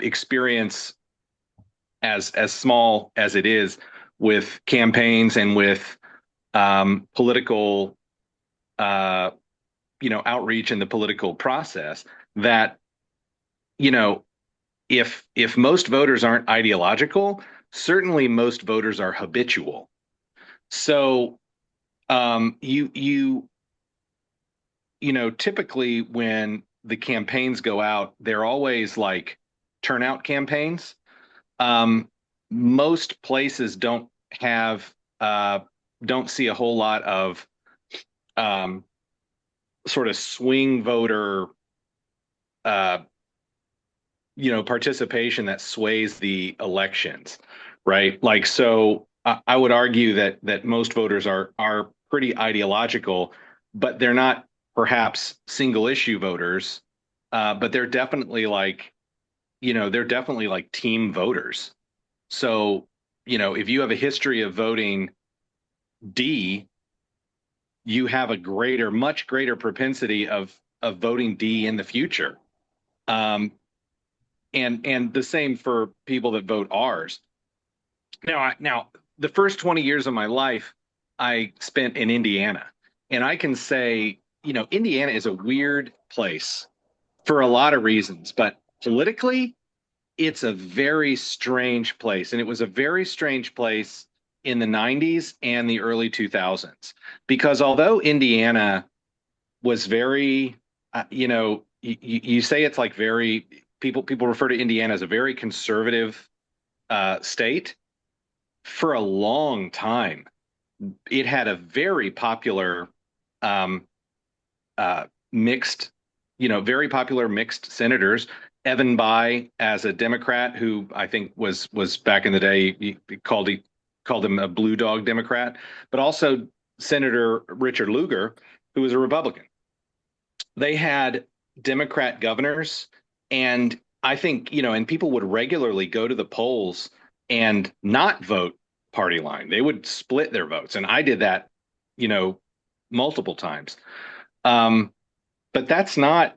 experience, as small as it is, with campaigns and with political outreach in the political process, that if most voters aren't ideological, certainly most voters are habitual. So typically when the campaigns go out, they're always like turnout campaigns. Most places don't see a whole lot of sort of swing voter participation that sways the elections, right? Like, so I would argue that most voters are pretty ideological, but they're not perhaps single issue voters, but they're definitely like team voters. So, if you have a history of voting D, you have a much greater propensity of voting D in the future. And the same for people that vote R's. Now, the first 20 years of my life I spent in Indiana, and I can say, Indiana is a weird place for a lot of reasons, but politically, it's a very strange place. And it was a very strange place in the 90s and the early 2000s, because although Indiana was very, you say it's like very, people refer to Indiana as a very conservative state. For a long time, it had a very popular mixed, very popular mixed senators. Evan Bayh, as a Democrat, who I think was back in the day, he called him a blue dog Democrat, but also Senator Richard Lugar, who was a Republican. They had Democrat governors, and I think, and people would regularly go to the polls and not vote party line. They would split their votes, and I did that, multiple times. But that's not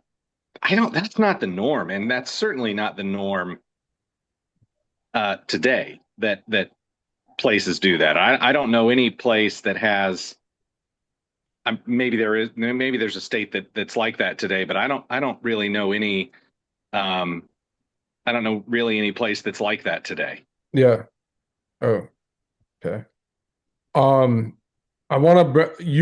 the norm, and that's certainly not the norm today, that places do that. I don't know any place that has, maybe there's a state that's like that today, but I don't really know any any place that's like that today. Yeah. Oh, okay. You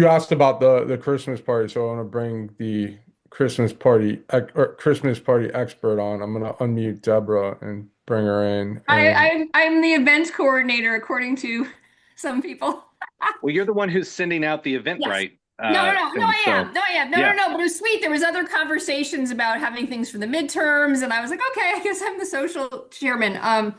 asked about the Christmas party, so I want to bring the Christmas party expert on. I'm gonna unmute Deborah and bring her in. I'm the events coordinator, according to some people. Well, you're the one who's sending out the Yes. Eventbrite No, And I so, am. No, I am. No, yeah. no, no. But it was sweet. There was other conversations about having things for the midterms, and I was like, okay, I guess I'm the social chairman.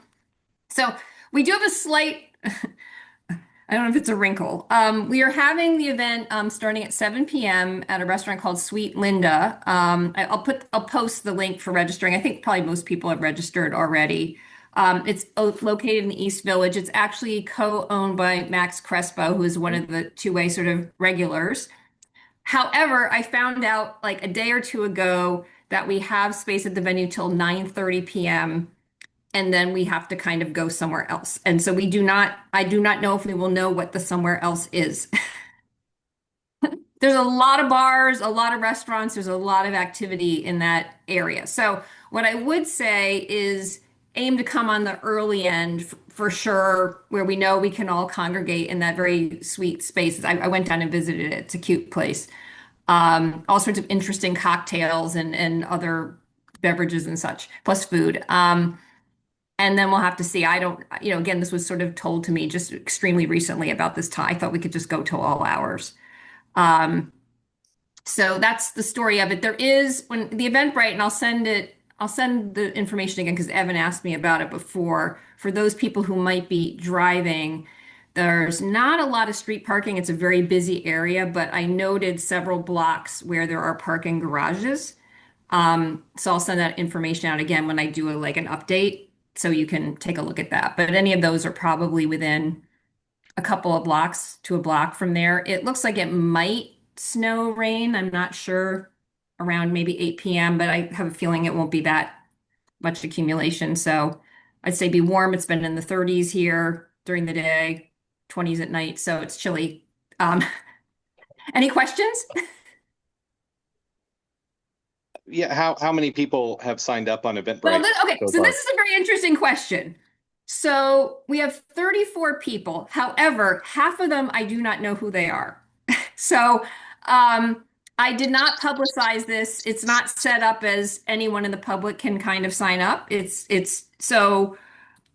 So we do have a slight, I don't know if it's a wrinkle. We are having the event starting at 7 p.m. at a restaurant called Sweet Linda. I'll post the link for registering. I think probably most people have registered already. It's located in the East Village. It's actually co-owned by Max Crespo, who is one of the two-way sort of regulars. However, I found out like a day or two ago that we have space at the venue till 9:30 p.m. and then we have to kind of go somewhere else. And so I do not know if we will know what the somewhere else is. There's a lot of bars, a lot of restaurants, there's a lot of activity in that area. So what I would say is aim to come on the early end for sure, where we know we can all congregate in that very sweet space. I went down and visited it. It's a cute place. All sorts of interesting cocktails and other beverages and such, plus food. And then we'll have to see. I don't, again, this was sort of told to me just extremely recently about this time. I thought we could just go till all hours. So that's the story of it. There is when the Eventbrite, and I'll send the information again because Evan asked me about it before. For those people who might be driving, there's not a lot of street parking. It's a very busy area, but I noted several blocks where there are parking garages. So I'll send that information out again when I do an update so you can take a look at that. But any of those are probably within a couple of blocks to a block from there. It looks like it might snow, rain. I'm not sure around maybe 8 p.m., but I have a feeling it won't be that much accumulation. So I'd say be warm. It's been in the 30s here during the day, 20s at night. So it's chilly. Any questions? Yeah, how many people have signed up on Eventbrite? Well, so this is a very interesting question. So we have 34 people. However, half of them I do not know who they are. So I did not publicize this. It's not set up as anyone in the public can kind of sign up. It's so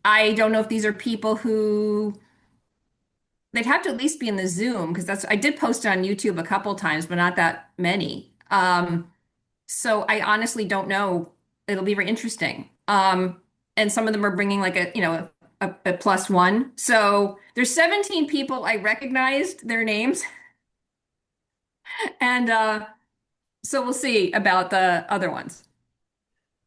I don't know if these are people who they'd have to at least be in the Zoom because I did post it on YouTube a couple times, but not that many. So I honestly don't know. It'll be very interesting. And some of them are bringing like a plus one. So there's 17 people. I recognized their names. And so we'll see about the other ones.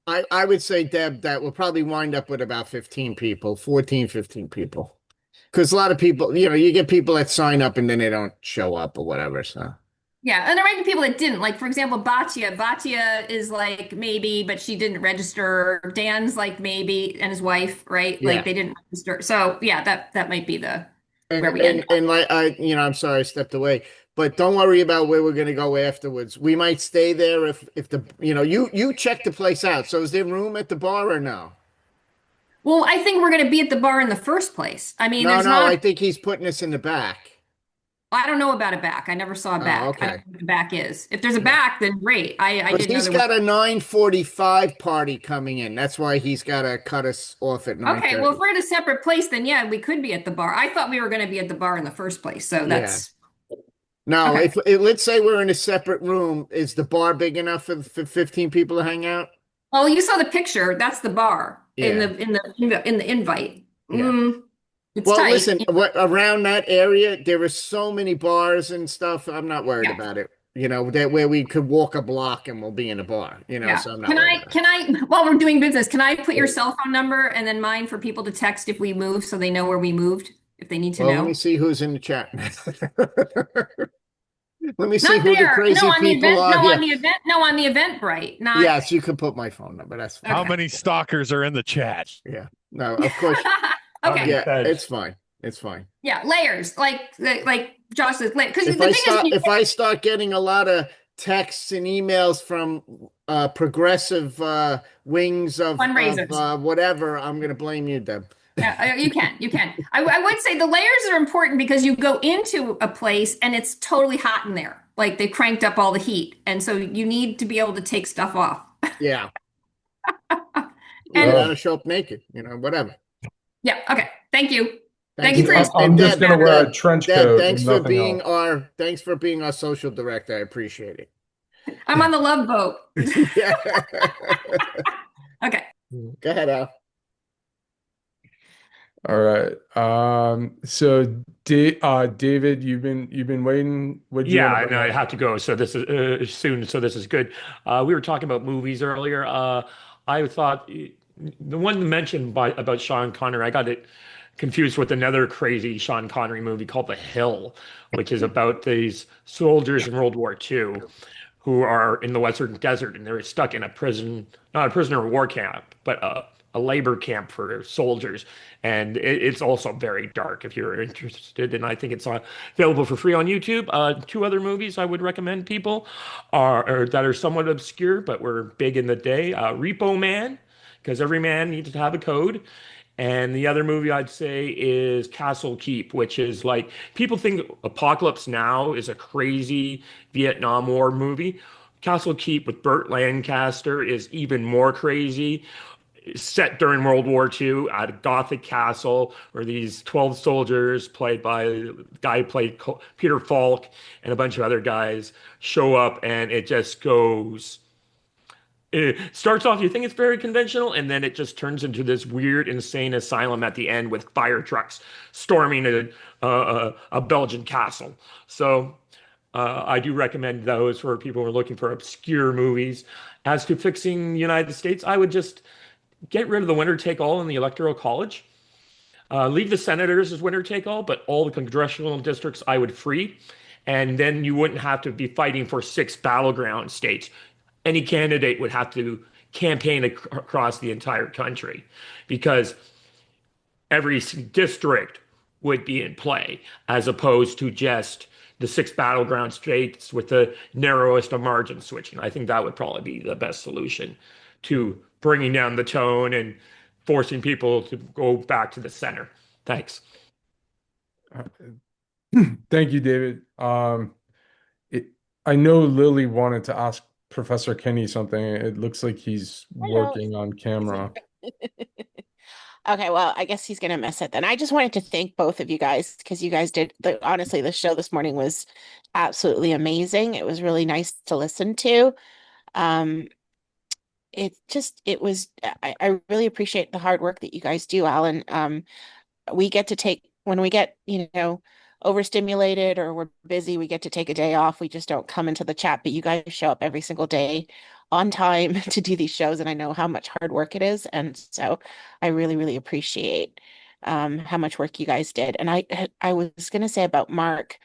I would say, Deb, that we'll probably wind up with about 15 people, 14, 15 people. Because a lot of people, you get people that sign up and then they don't show up or whatever. So yeah, and there might be people that didn't. Like, for example, Batya. Batya is like maybe, but she didn't register. Dan's like maybe, and his wife, right? Yeah. Like they didn't register. So yeah, that might be where we and, end up. and like I'm sorry I stepped away, but don't worry about where we're going to go afterwards. We might stay there if the you check the place out. So is there room at the bar or no? Well, I think we're going to be at the bar in the first place. I mean, No, I think he's putting us in the back. I don't know about a back. I never saw a back. Oh, okay. I don't know what the back is. If there's a back, then great. I didn't know he's got a 9:45 party coming in. That's why he's got to cut us off at 9:30. Okay, well, if we're at a separate place, then yeah, we could be at the bar. I thought we were going to be at the bar in the first place, so that's. Yeah. No, okay. if let's say we're in a separate room, is the bar big enough for 15 people to hang out? Oh, you saw the picture. That's the bar in the invite. Yeah. It's well, tight. listen, around that area, there are so many bars and stuff. I'm not worried about it. That where we could walk a block and we'll be in a bar. So I'm not. Can I? While we're doing business, can I put your cell phone number and then mine for people to text if we move, so they know where we moved if they need to know? Let me see who's in the chat. Let me see who the crazy people are. On the Eventbrite. Not. Yes, you can put my phone number. That's fine. How many stalkers are in the chat? Yeah. No, of course. Okay. Yeah, it's fine. It's fine. Yeah, layers like Josh says. Because if I start getting a lot of texts and emails from progressive wings of whatever, I'm going to blame you, Deb. Yeah, you can. I would say the layers are important because you go into a place and it's totally hot in there. Like they cranked up all the heat, and so you need to be able to take stuff off. Yeah. You got to show up naked, whatever. Yeah. Okay. Thank you. Thank you for your I'm just service, gonna wear Deb. a trench Deb, coat and nothing else. thanks for being our social director. I appreciate it. I'm on the love boat. Yeah. Okay. Go ahead, Al. All right. So David, you've been waiting. What do you Yeah, want to and bring I up? have to go. So this is soon. So this is good. We were talking about movies earlier. I thought the one mentioned by about Sean Connery, I got it confused with another crazy Sean Connery movie called The Hill, which is about these soldiers in World War II who are in the Western Desert and they're stuck in a prison, not a prisoner of war camp, but a labor camp for soldiers. And it's also very dark if you're interested. And I think it's available for free on YouTube. Two other movies I would recommend people are that are somewhat obscure, but were big in the day. Repo Man, because every man needs to have a code. And the other movie I'd say is Castle Keep, which is like people think Apocalypse Now is a crazy Vietnam War movie. Castle Keep with Burt Lancaster is even more crazy. Set during World War II at a Gothic castle where these 12 soldiers, played by the guy who played Peter Falk and a bunch of other guys, show up, and it just goes. It starts off, you think it's very conventional, and then it just turns into this weird, insane asylum at the end with fire trucks storming a Belgian castle. So I do recommend those for people who are looking for obscure movies. As to fixing the United States, I would just get rid of the winner take all in the Electoral College. Leave the senators as winner take all, but all the congressional districts I would free. And then you wouldn't have to be fighting for 6 battleground states. Any candidate would have to campaign across the entire country because every district would be in play as opposed to just the 6 battleground states with the narrowest of margin switching. I think that would probably be the best solution to bringing down the tone and forcing people to go back to the center. Thanks. Thank you, David. I know Lily wanted to ask Professor Kenny something. It looks like he's Hello. working on camera. Okay, well, I guess he's gonna miss it then. I just wanted to thank both of you guys because you guys did honestly, the show this morning was absolutely amazing. It was really nice to listen to. Um, it was I really appreciate the hard work that you guys do, Alan. We get to take when we get, overstimulated or we're busy, we get to take a day off. We just don't come into the chat, but you guys show up every single day on time to do these shows, and I know how much hard work it is. And so I really, really appreciate how much work you guys did. And I was gonna say about Mark,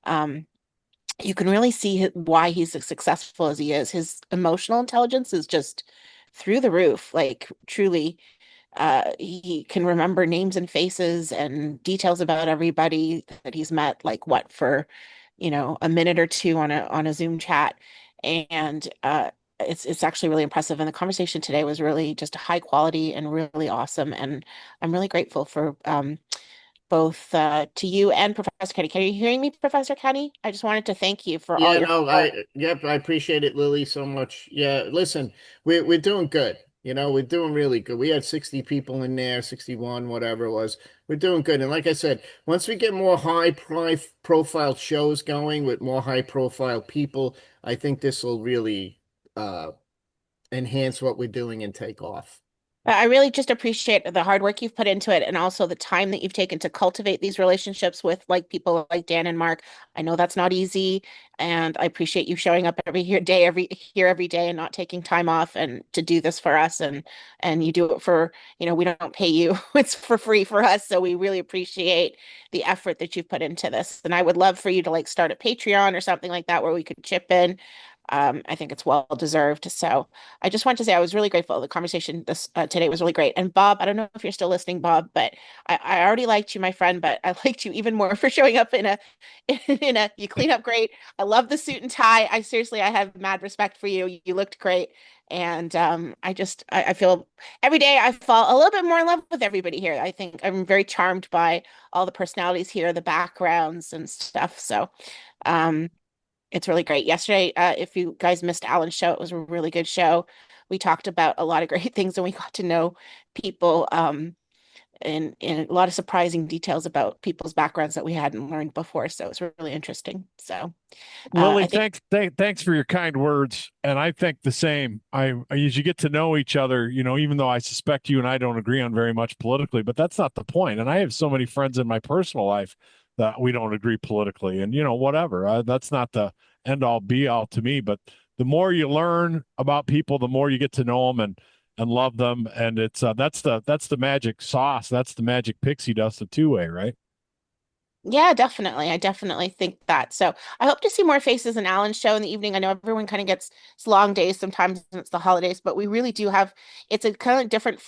you can really see why he's as successful as he is. His emotional intelligence is just through the roof, like truly he can remember names and faces and details about everybody that he's met, like what for, a minute or two on a Zoom chat. And it's actually really impressive. And the conversation today was really just high quality and really awesome. And I'm really grateful for both to you and Professor Kenny. Can you hearing me, Professor Kenny? I just wanted to thank you for all Yeah, your no, I appreciate it, Lily, so much. Yeah, listen, we're doing good. We're doing really good. We had 60 people in there, 61, whatever it was. We're doing good. And like I said, once we get more profile shows going with more high profile people, I think this will really enhance what we're doing and take off. I really just appreciate the hard work you've put into it and also the time that you've taken to cultivate these relationships with like people like Dan and Mark. I know that's not easy, and I appreciate you showing up every day and not taking time off and to do this for us, and you do it for, we don't pay you. It's for free for us, so we really appreciate the effort that you've put into this. And I would love for you to like start a Patreon or something like that where we could chip in. I think it's well deserved. So I just want to say I was really grateful. The conversation this today was really great. And Bob, I don't know if you're still listening, Bob, but I already liked you, my friend, but I liked you even more for showing up you clean up great. I love the suit and tie. I have mad respect for you. You looked great. And I feel every day I fall a little bit more in love with everybody here. I think I'm very charmed by all the personalities here, the backgrounds and stuff. So it's really great. Yesterday, if you guys missed Alan's show, it was a really good show. We talked about a lot of great things and we got to know people and a lot of surprising details about people's backgrounds that we hadn't learned before. So it's really interesting. So Lily, I think thanks for your kind words, and I think the same. As you get to know each other, even though I suspect you and I don't agree on very much politically, but that's not the point. And I have so many friends in my personal life that we don't agree politically, and whatever. That's not the end all be all to me. But the more you learn about people, the more you get to know them and love them, and it's that's the magic sauce. That's the magic pixie dust of two-way, right? yeah, definitely. I definitely think that. So I hope to see more faces in Alan's show in the evening. I know everyone kind of gets it's long days sometimes and it's the holidays, but we really do have it's a kind of different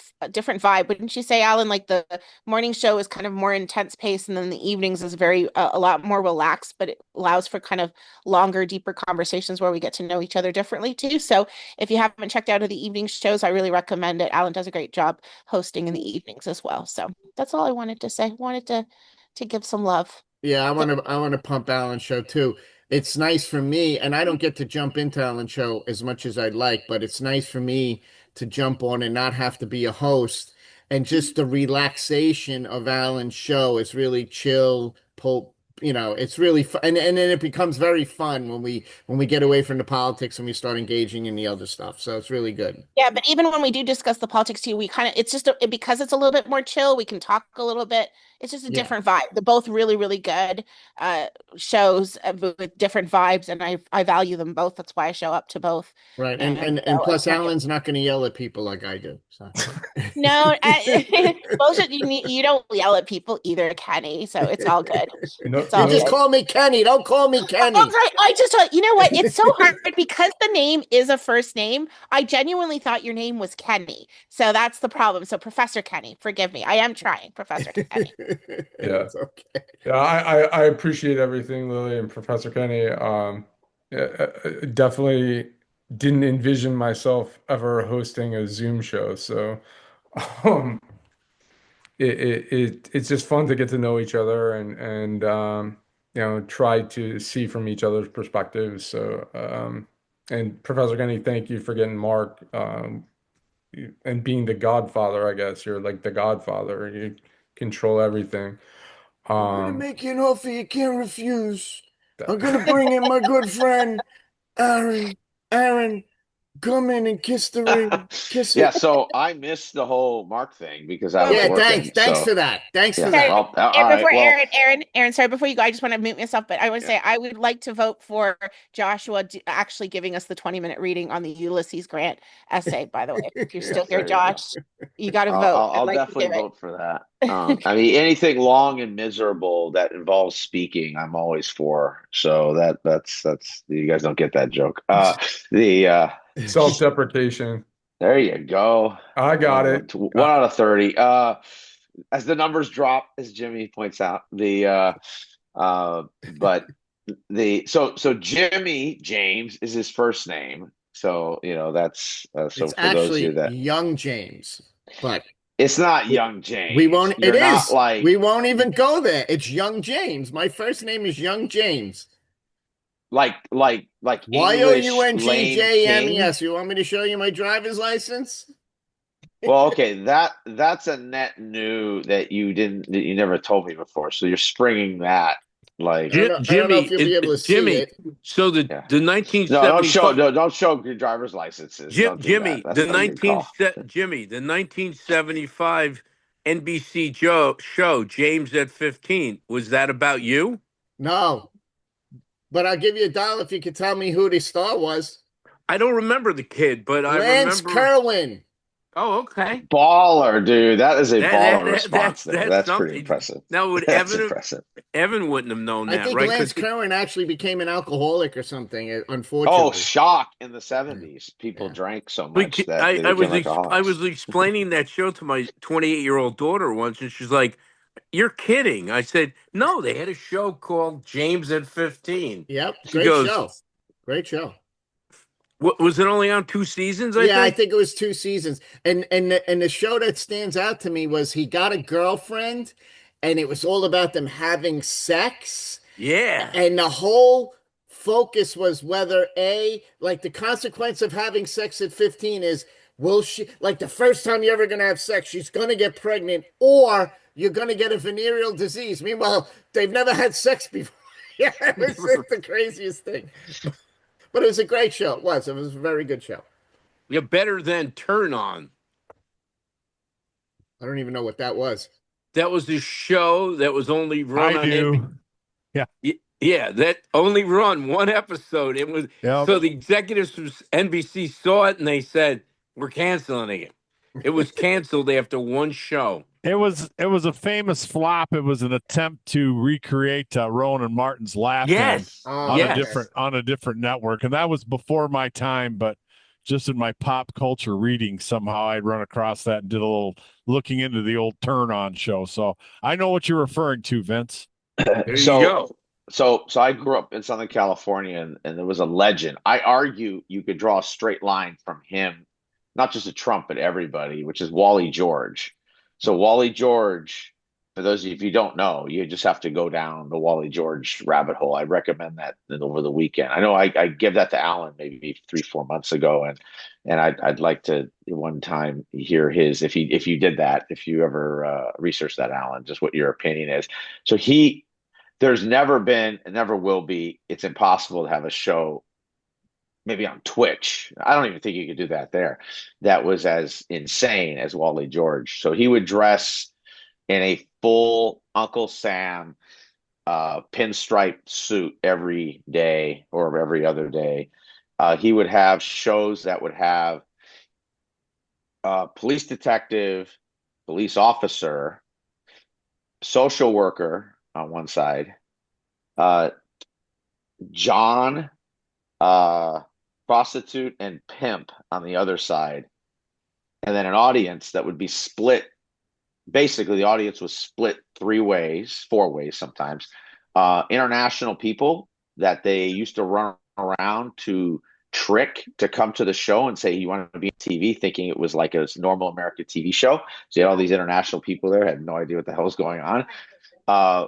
vibe. Wouldn't you say, Alan? Like the morning show is kind of more intense pace, and then the evenings is very a lot more relaxed, but it allows for kind of longer, deeper conversations where we get to know each other differently too. So if you haven't checked out of the evening shows, I really recommend it. Alan does a great job hosting in the evenings as well. So that's all I wanted to say. Wanted to give some love. Yeah, I want to pump Alan's show too. It's nice for me, and I don't get to jump into Alan's show as much as I'd like, but it's nice for me to jump on and not have to be a host. And just the relaxation of Alan's show is really chill, it's really fun. And then it becomes very fun when we get away from the politics and we start engaging in the other stuff. So it's really good. Yeah, but even when we do discuss the politics too, we kind of it's just because it's a little bit more chill, we can talk a little bit. It's just a Yeah. different vibe. They're both really, really good shows with different vibes, and I value them both. That's why I show up to both. Right. And And and, and so plus Alan's not going to yell at people like I do. So no, bullshit. You don't yell at people either, Kenny. So it's all good. No, It's all You just good. call me Kenny. Don't call me Kenny. Oh, right. I just thought, you know what? It's so hard because the name is a first name. I genuinely thought your name was Kenny. So that's the problem. So Professor Kenny, forgive me. I am trying, Professor Kenny. Yeah. It's okay. Yeah, I appreciate everything, Lily and Professor Kenny. Yeah, I definitely didn't envision myself ever hosting a Zoom show, so um, it's just fun to get to know each other and try to see from each other's perspectives. So and Professor Kenny, thank you for getting Mark and being the Godfather. I guess you're like the Godfather. You control everything. I'm gonna make you an offer you can't refuse. I'm gonna bring in my good friend Aaron. Aaron, come in and kiss the ring. Kiss Yeah, it. so I missed the whole Mark thing because I was Yeah, working. thanks So for that. Thanks yeah, for that. well, all And right. before Well, Aaron, sorry, before you go, I just want to mute myself, but I want to say I would like to vote for Joshua actually giving us the 20-minute reading on the Ulysses Grant essay, by the way. If you're still yes, here, there you go. Josh, you got to I'll, vote. I'll, I'd I'll like to definitely give it. vote for that. I mean, anything long and miserable that involves speaking, I'm always for. So that's you guys don't get that joke. The Self-deprecation. There you go. I got it. 1 out of 30. As the numbers drop, as Jimmy points out, but so Jimmy James is his first name. So that's so It's for those of actually you that young James, but it's not young James. we won't. You're It not is. like We won't even go there. It's young James. My first name is young James. like English Lane King. YOUNGJMES. You want me to show you my driver's license? Well, okay, that's a net new that you never told me before. So you're springing that like I don't know if you'll be able to see Jimmy. it. So the Yeah. the No, 1975 don't show your driver's licenses. Don't do Jimmy, that. That's not a good call. The 1975 NBC show James at 15, was that about you? No, but I'll give you $1 if you can tell me who the star was. I don't remember the kid, but I Lance remember. Kerwin. Oh, okay. Baller, dude. That is a baller That- response there. That's pretty something. impressive. Now, would That's Evan impressive. Evan wouldn't have known I that, think right? Lance 'Cause Kerwin actually became an alcoholic or something, unfortunately. Oh, shock in the 70s. People drank so much that they I became alcoholics. I was explaining that show to my 28-year-old daughter once, and she's like, "You're kidding." I said, "No, they had a show called James at 15." Yep, She great goes, show. Great show. "What was it only on 2 seasons?" I think it was 2 seasons. And the show that stands out to me was he got a girlfriend, and it was all about them having sex. Yeah. And the whole focus was whether like the consequence of having sex at 15 is will she, like the first time you're ever going to have sex, she's going to get pregnant or you're going to get a venereal disease. Meanwhile, they've never had sex before. Yeah, it was the craziest thing. But it was a great show. It was. It was a very good show. You're better than Turn On. I don't even know what that was. That was the show that was only run on do. Yeah. Yeah, that only run one episode. It was so the executives from NBC saw it and they said, "We're canceling it." It was canceled after one show. It was a famous flop. It was an attempt to recreate Rowan and Martin's Laugh In on a different network, and that was before my time. But just in my pop culture reading, somehow I'd run across that and did a little looking into the old Turn On show. So I know what you're referring to, Vince. There you go. So I grew up in Southern California, and there was a legend. I argue you could draw a straight line from him, not just to Trump, but everybody, which is Wally George. So Wally George, for those of you, if you don't know, you just have to go down the Wally George rabbit hole. I recommend that over the weekend. I know I gave that to Alan maybe 3-4 months ago, and I'd like to one time hear his, if you did that, if you ever research that, Alan, just what your opinion is. So there's never been and never will be, it's impossible to have a show, maybe on Twitch. I don't even think you could do that there. That was as insane as Wally George. So he would dress in a full Uncle Sam pinstripe suit every day or every other day. He would have shows that would have police detective, police officer, social worker on one side, John, prostitute, and pimp on the other side, and then an audience that would be split. Basically, the audience was split 3 ways, 4 ways sometimes. International people that they used to run around to trick to come to the show and say he wanted to be on TV, thinking it was like a normal American TV show. So you had all these international people there, had no idea what the hell was going on.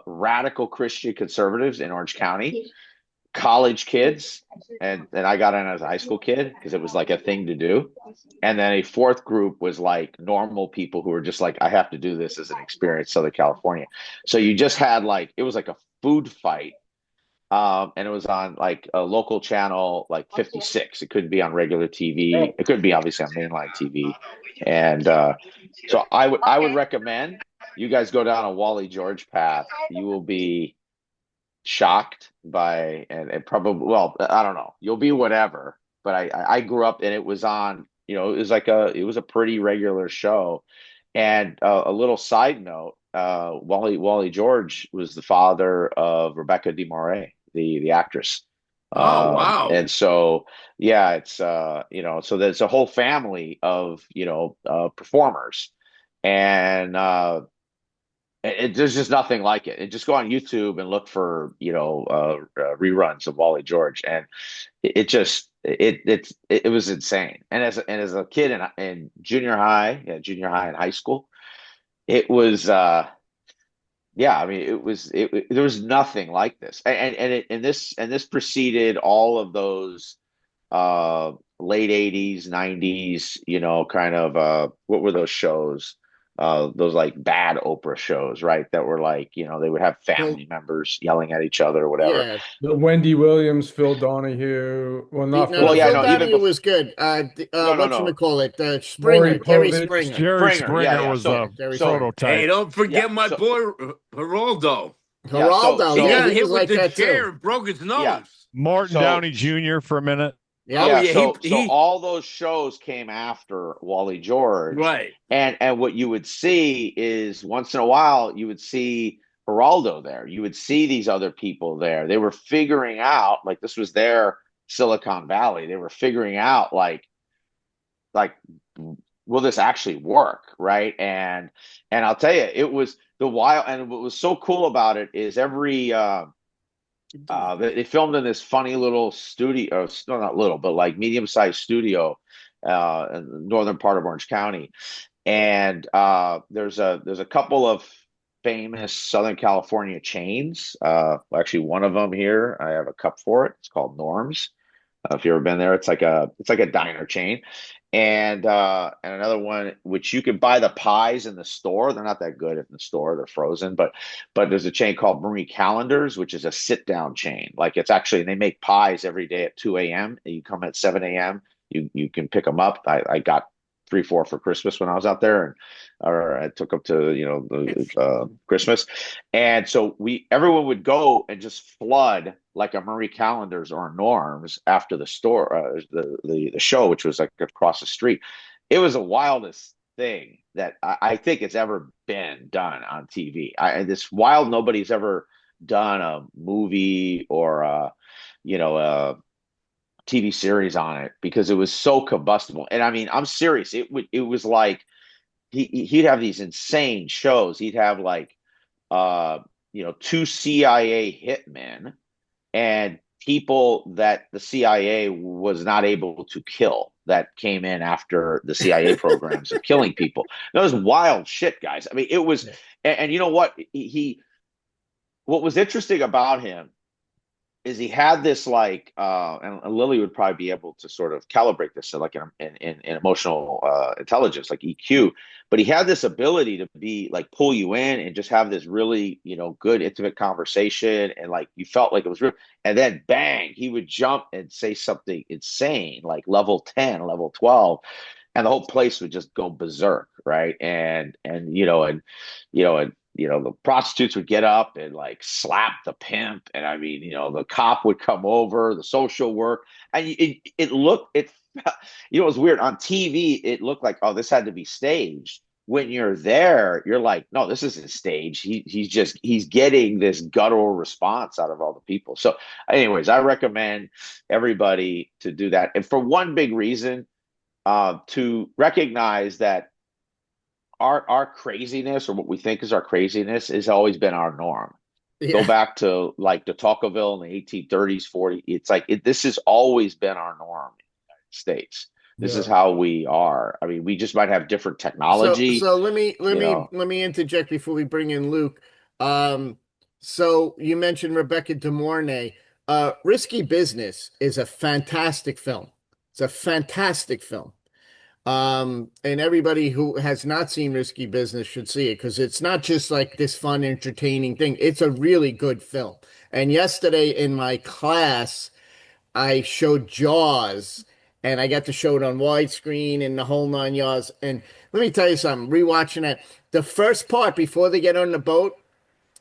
Radical Christian conservatives in Orange County, college kids, and I got in as a high school kid because it was like a thing to do. And then a 4th group was like normal people who were just like, I have to do this as an experience, Southern California. So you just had like, it was like a food fight. And it was on like a local channel, like 56. It couldn't be on regular TV. It could be obviously on mainline TV. And so I would recommend you guys go down a Wally George path. You will be shocked by and probably, well, I don't know, you'll be whatever. But I grew up and it was on, it was like it was a pretty regular show. And a little side note, Wally George was the father of Rebecca De Moray, the actress. Oh, wow. And so yeah, it's so there's a whole family of performers, and there's just nothing like it. And just go on YouTube and look for reruns of Wally George, and it was insane. And as a kid in junior high and high school, it was I mean, there was nothing like this. And this preceded all of those late 80s, 90s, kind of what were those shows? Those like bad Oprah shows, right? That were like, they would have family members yelling at each other or whatever. Yeah. The Wendy Williams, Phil Donahue. Well, not No, Phil. Phil Donahue was good. Whatchamacallit? Springer, Jerry Springer. Jerry Springer was a prototype. Hey, don't forget my boy Geraldo. Geraldo, he got he hit was with like the that chair too. and broke his nose. Martin Downey Jr. for a minute. So all those shows came after Wally George, right? And what you would see is once in a while you would see Geraldo there. You would see these other people there. They were figuring out, like, this was their Silicon Valley. They were figuring out like will this actually work, right? And I'll tell you, it was the wild. And what was so cool about it is every they filmed in this funny little studio, no, not little, but like medium-sized studio in the northern part of Orange County. And there's a couple of famous Southern California chains. Actually, one of them here, I have a cup for it. It's called Norm's. If you've ever been there, it's like a diner chain. And another one which you can buy the pies in the store. They're not that good in the store; they're frozen. But there's a chain called Marie Callender's, which is a sit down chain. Like it's actually they make pies every day at 2 a.m. You come at 7 a.m. You can pick them up. I got 3, 4 for Christmas when I was out there, and or I took them to Christmas, and so we everyone would go and just flood like a Marie Callender's or a Norm's after the store, the show, which was like across the street. It was the wildest thing that I think it's ever been done on TV. This wild nobody's ever done a movie or a TV series on it because it was so combustible. And I mean, I'm serious. It was like he'd have these insane shows. He'd have like two CIA hitmen and people that the CIA was not able to kill that came in after the CIA programs of killing people. That was wild shit, guys. I mean, it was, and you know what? What was interesting about him is he had this like, and Lily would probably be able to sort of calibrate this, so like in emotional intelligence, like EQ. But he had this ability to be like pull you in and just have this really good intimate conversation, and like you felt like it was real. And then bang, he would jump and say something insane, like level 10, level 12, and the whole place would just go berserk, right? And the prostitutes would get up and like slap the pimp, and I mean, the cop would come over, the social work, and it looked it, it was weird on TV. It looked like, oh, this had to be staged. When you're there, you're like, no, this isn't staged. He's getting this guttural response out of all the people. So, anyways, I recommend everybody to do that, and for one big reason, to recognize that our craziness, or what we think is our craziness, has always been our norm. Yeah. Go back to like the Tocqueville in the 1830s, 40s. It's like this has always been our norm in the United States. This is how we are. I mean, we just might have different technology. So let me interject before we bring in Luke. So you mentioned Rebecca De Mornay. Risky Business is a fantastic film. It's a fantastic film. And everybody who has not seen Risky Business should see it, because it's not just like this fun, entertaining thing. It's a really good film. And yesterday in my class, I showed Jaws, and I got to show it on widescreen and the whole 9 yards. And let me tell you something, rewatching it, the first part before they get on the boat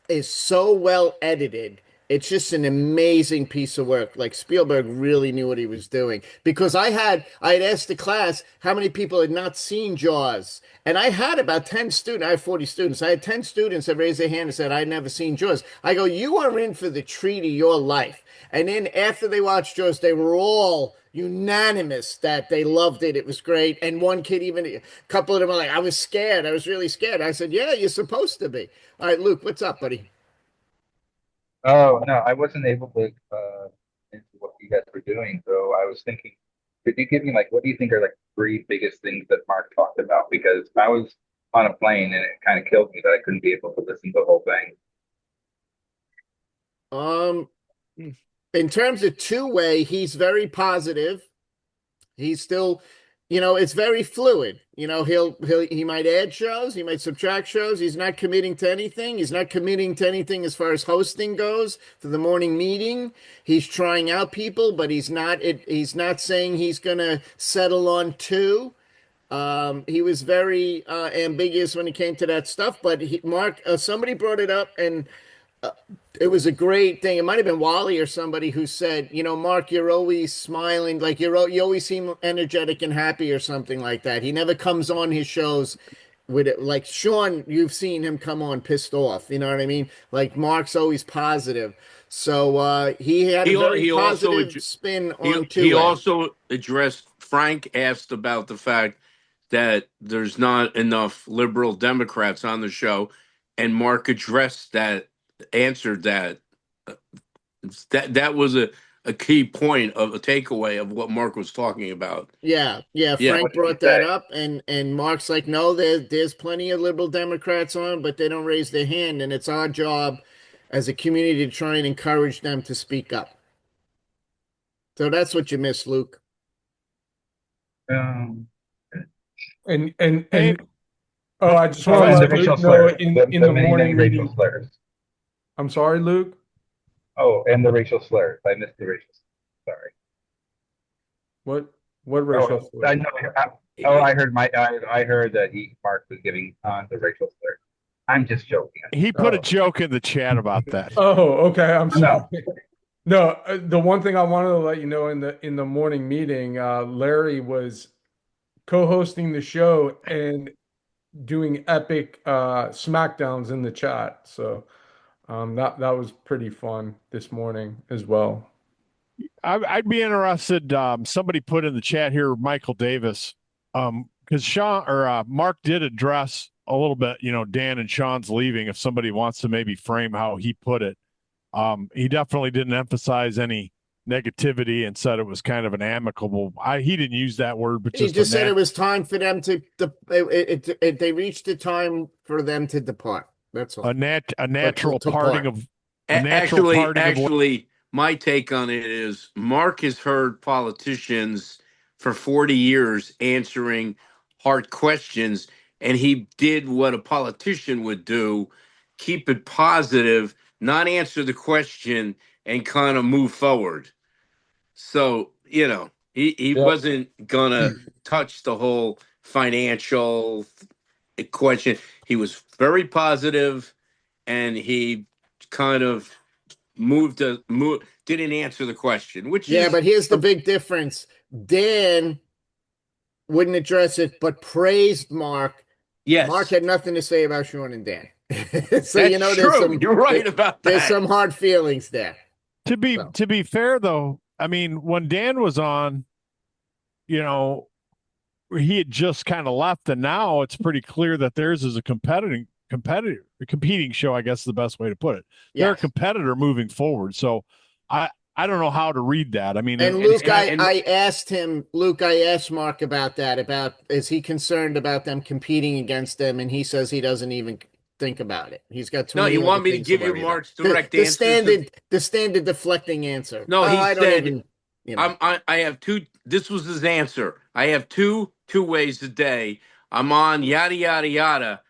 is so well edited. It's just an amazing piece of work. Like Spielberg really knew what he was doing, because I had asked the class how many people had not seen Jaws, and I had about 10 students. I have 40 students. I had 10 students that raised their hand and said I'd never seen Jaws. I go, you are in for the treat of your life. And then after they watched Jaws, they were all unanimous that they loved it. It was great. And one kid, even a couple of them were like, I was scared. I was really scared. I said, yeah, you're supposed to be. All right, Luke, what's up, buddy? Oh, no, I wasn't able to into what you guys were doing. So I was thinking, could you give me like, what do you think are like three biggest things that Mark talked about? Because I was on a plane and it kind of killed me that I couldn't be able to listen to the whole thing. In terms of two-way, he's very positive. He's still, it's very fluid. He might add shows, he might subtract shows. He's not committing to anything. He's not committing to anything as far as hosting goes for the morning meeting. He's trying out people, but he's not saying he's gonna settle on two. He was very ambiguous when it came to that stuff. But Mark, somebody brought it up, and it was a great thing. It might have been Wally or somebody who said, Mark, you're always smiling, like you always seem energetic and happy, or something like that. He never comes on his shows with it. Like Sean, you've seen him come on pissed off. You know what I mean? Like Mark's always positive. So he had a very positive spin on two-way. He also addressed, Frank asked about the fact that there's not enough liberal Democrats on the show, and Mark addressed that, answered that. That was a key point of a takeaway of what Mark was talking about. Yeah. Frank brought that up, and Mark's like, no, there's plenty of liberal Democrats on, but they don't raise their hand, and it's our job as a community to try and encourage them to speak up. So that's what you miss, Luke. Um, And oh, I just want oh, to and the let racial Luke know slurs, in the the many, many morning racial meeting. slurs. I'm sorry, Luke. Oh, and the racial slurs. I missed the racial slurs. Sorry. What racial Oh, slurs? I know. I heard I heard that Mark was giving on the racial slurs. I'm just joking. He put a Oh. joke in the chat about that. Oh, okay. I'm sorry. No. No, the one thing I wanted to let you know in the morning meeting, Larry was co-hosting the show and doing epic smackdowns in the chat. So that was pretty fun this morning as well. I'd be interested. Somebody put in the chat here, Michael Davis, because Sean or Mark did address a little bit, Dan and Sean's leaving. If somebody wants to maybe frame how he put it, he definitely didn't emphasize any negativity and said it was kind of an amicable. He didn't use that word, but He just just said it was time for them to. They reached the time for them to depart. That's all. a natural to parting part. of a natural parting of. Actually, my take on it is Mark has heard politicians for 40 years answering hard questions, and he did what a politician would do: keep it positive, not answer the question, and kind of move forward. So, he Yep. wasn't gonna touch the whole financial question. He was very positive, and he kind of didn't answer the question, which Yeah, is but here's the big difference. Dan wouldn't address it, but praised Mark. yes, Mark had nothing to say about Sean and Dan. So that's there's true. You're right about there's that. some hard feelings there. To be fair, though, I mean, when Dan was on, he had just kind of left, and now it's pretty clear that theirs is a competing show. I guess is the best way to put it. They're a competitor moving forward. So I don't know how to read that. I mean, And Luke, I asked him, Luke, I asked Mark about that, is he concerned about them competing against them? And he says he doesn't even think about it. He's got too No, many you other want me to things give you worry about. Mark's direct The answer? standard deflecting answer. No, he I don't said, even, I have two. This was his answer. I have two ways a day. I'm on yada yada yada,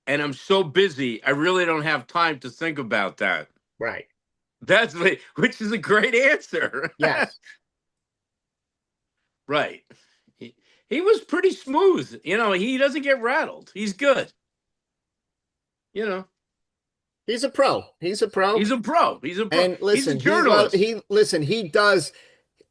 and I'm so busy. I really don't have time to think about that. Right. Which is a great answer. Yes. Right. He was pretty smooth. He doesn't get rattled. He's good. He's a pro. He's a pro. He's a pro. And listen, he's a journalist. he does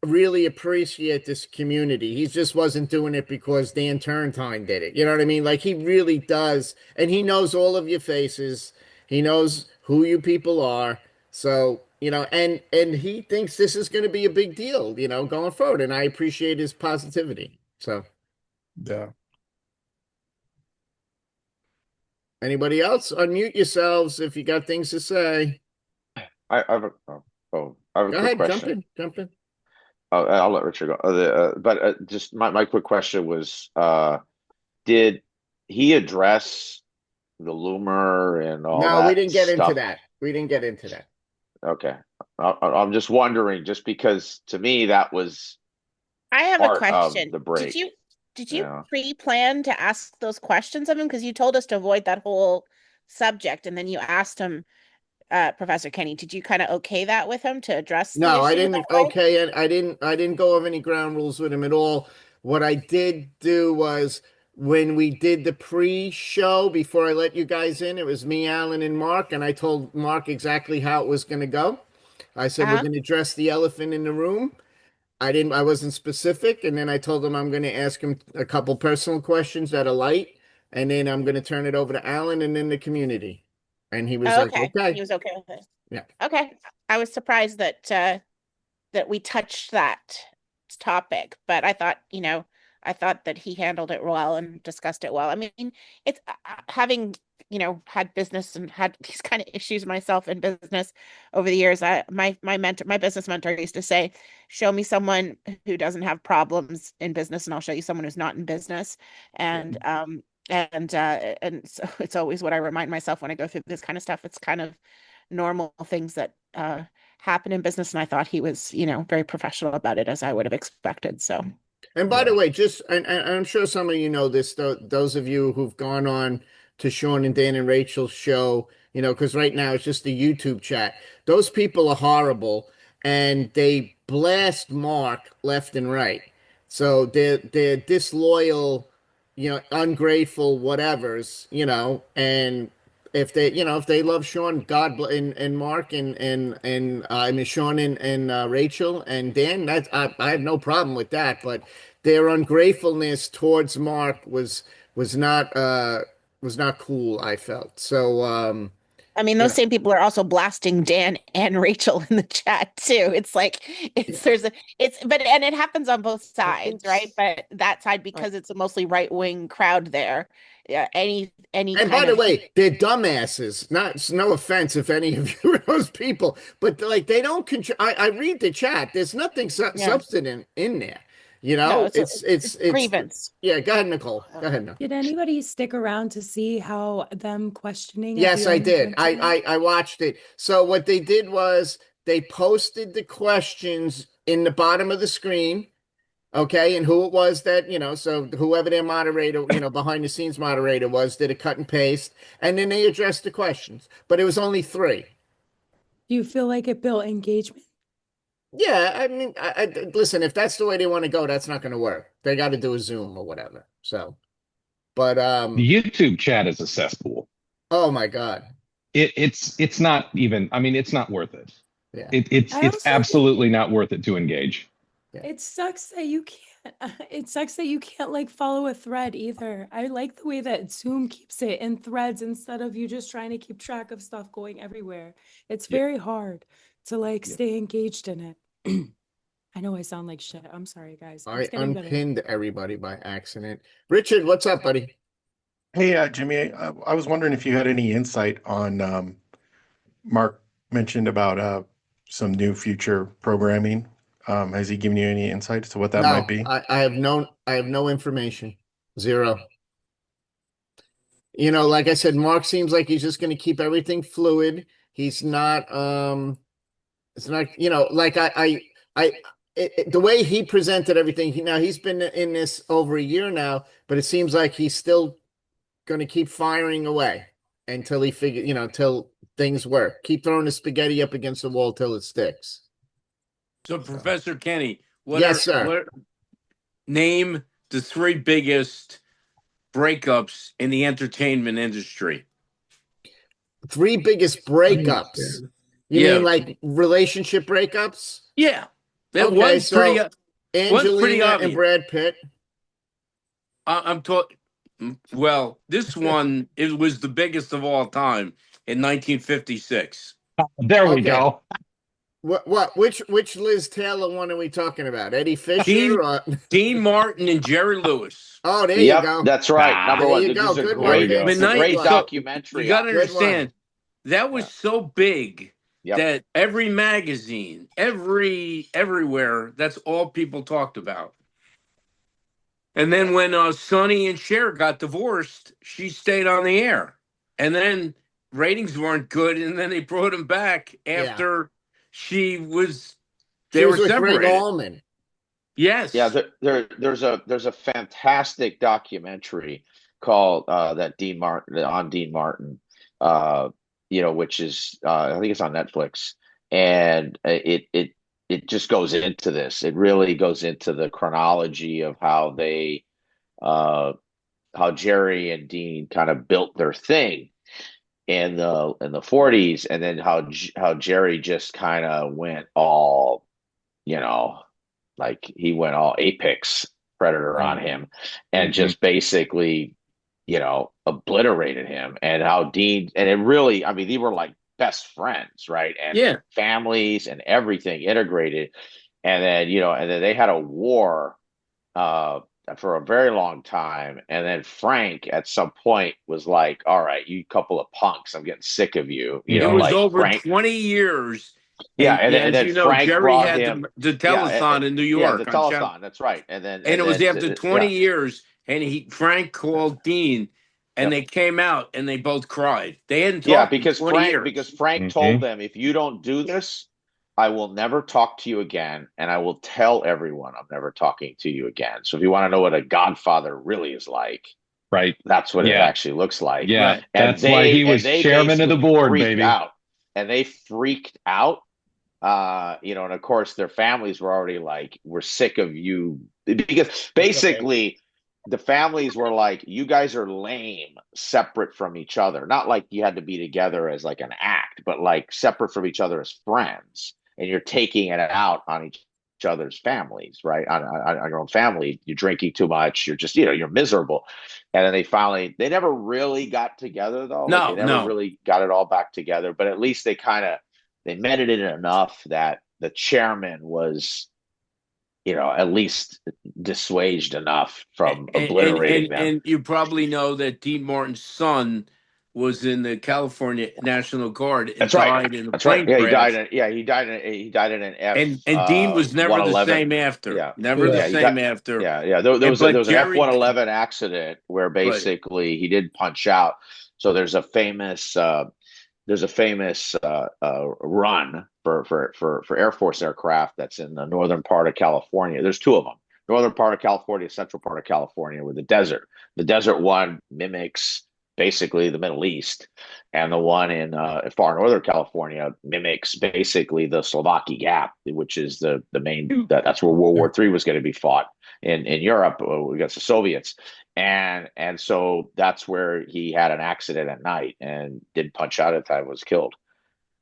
really appreciate this community. He just wasn't doing it because Dan Turntine did it. You know what I mean? Like he really does, and he knows all of your faces. He knows who you people are. So, and he thinks this is going to be a big deal, going forward. And I appreciate his positivity. So, yeah. Anybody else? Unmute yourselves if you got things to say. I have a Go quick ahead, question. jump in. I'll let Richard go. But just my quick question was, did he address the Loomer and all No, we that didn't get into stuff? that. We didn't get into that. Okay, I'm just wondering, just because to me that was I have a part of question. the break. Did you pre-plan to ask those questions of him? Because you told us to avoid that whole subject, and then you asked him, Professor Kenny, did you kind of okay that with him to address the No, I issue didn't. that way? Okay, and I didn't go over any ground rules with him at all. What I did do was when we did the pre-show before I let you guys in, it was me, Alan, and Mark, and I told Mark exactly how it was going to go. I said we're going to address the elephant in the room. I wasn't specific, and then I told him I'm going to ask him a couple personal questions that are light, and then I'm going to turn it over to Alan and then the community. And he was like, Okay. okay. He was okay with it. Yeah. Okay. I was surprised that we touched that topic, but I thought that he handled it well and discussed it well. I mean, it's having, had business and had these kind of issues myself in business over the years. My business mentor used to say, show me someone who doesn't have problems in business and I'll show you someone who's not in business. And so it's always what I remind myself when I go through this kind of stuff. It's kind of normal things that happen in business. And I thought he was, very professional about it, as I would have expected. So, And by the way, and I'm sure some of you know this, those of you who've gone on to Sean and Dan and Rachel's show, because right now it's just a YouTube chat. Those people are horrible, and they blast Mark left and right. So they're disloyal, ungrateful, whatevers, and if they love Sean, and Mark and I mean Sean and Rachel and Dan, I have no problem with that. But their ungratefulness towards Mark was not cool, I felt. So I mean, those same people are also blasting Dan and Rachel in the chat too. It's like and it happens on both sides, right? But that side, because it's a mostly right-wing crowd there. Yeah, any And by kind the of way, they're dumbasses. No offense if any of you are those people, but like they don't control. I read the chat. There's nothing substantive in there. no, It's grievance. Yeah, go ahead, Nicole. Go ahead now. Did anybody stick around to see how them questioning at Yes, the I end did. went today? I watched it. So what they did was they posted the questions in the bottom of the screen. Okay, and who it was that, so whoever their moderator, behind the scenes moderator was, did a cut and paste, and then they addressed the questions. But it was only 3. Do you feel like it built engagement? Yeah, I mean, listen, if that's the way they want to go, that's not going to work. They got to do a Zoom or whatever. So, but The YouTube chat is a cesspool. oh my God. It's not even, I mean, it's not worth it. Yeah. It's absolutely not worth it to engage. It sucks that you can't. It sucks that you can't like follow a thread either. I like the way that Zoom keeps it in threads instead of you just trying to keep track of stuff going everywhere. It's very hard to stay engaged in it. I know I sound like shit. I'm sorry, guys. I It's getting better. unpinned everybody by accident. Richard, what's up, buddy? Hey, Jimmy, I was wondering if you had any insight on Mark mentioned about some new future programming. Has he given you any insight as to what that No, might be? I have no information. Zero. Like I said, Mark seems like he's just going to keep everything fluid. He's not, it's not, like the way he presented everything, he's been in this over a year now, but it seems like he's still going to keep firing away until he till things work. Keep throwing the spaghetti up against the wall till it sticks. So, Professor Kenny, Yes, sir. Name the 3 biggest breakups in the entertainment industry. 3 biggest breakups. You mean like relationship breakups? Yeah. Okay, one's pretty Angelina obvious. and Brad Pitt. I'm talking. Well, this one, it was the biggest of all time in 1956. There we go. Which Liz Taylor one are we talking about? Eddie Fisher? Dean Martin and Jerry Lewis. Oh, there you go. That's right. Number there one. you go. This is a Good great, one, it's a great documentary. You got to Good understand, that was so big Yep. that every magazine, everywhere, that's all people talked about. And then when Sonny and Cher got divorced, she stayed on the air. And then ratings weren't good, and then they brought him back after they were with separated. Greg Allman. Yes. Yeah, there's a fantastic documentary called that Dean Martin, which is I think it's on Netflix, and it just goes into this. It really goes into the chronology of how how Jerry and Dean kind of built their thing in the 40s, and then how Jerry just kind of went all, like he went all apex predator on him, and just basically, obliterated him, and how Dean, and it really, I mean, they were like best friends, right? And families and everything integrated. And then, they had a war for a very long time. And then Frank at some point was like, all right, you couple of punks, I'm getting sick of you. It was like over Frank, 20 years. Yeah, and then Frank Jerry brought had him the telethon in New York. the telethon, that's right. And it was after 20 years, and Frank called Dean, and they came out, and they both cried. They hadn't talked in 20 years. Because Frank told them, if you don't do this, I will never talk to you again, and I will tell everyone I'm never talking to you again. So if you want to know what a godfather really is like, Right. that's what it Yeah. actually looks like. Yeah. Right. And That's why he was they chairman of the basically board, freaked baby. out. And they freaked out. And of course their families were already like, we're sick of you, because basically the families were like, you guys are lame, separate from each other. Not like you had to be together as like an act, but like separate from each other as friends. And you're taking it out on each other's families, right? On your own family. You're drinking too much. You're just, you're miserable. And then they never really got together though. Like they never No. really got it all back together, but at least they mended it enough that the chairman was, at least dissuaged enough from obliterating them. And you probably know that Dean Martin's son was in the California National Guard and That's right. died in a That's right. plane Yeah, crash. He died in an F And Dean was never the 111. same after. Yeah. Never the Yeah, same after. yeah. There was But an Jerry, F-111 accident where right. basically he did punch out. So there's a famous run for Air Force aircraft that's in the northern part of California. There's two of them: northern part of California, central part of California, with the desert. The desert one mimics basically the Middle East, and the one in far northern California mimics basically the Slovakia Gap, which is the main. That's where World War III was going to be fought in Europe against the Soviets. And so that's where he had an accident at night and didn't punch out at the time, was killed.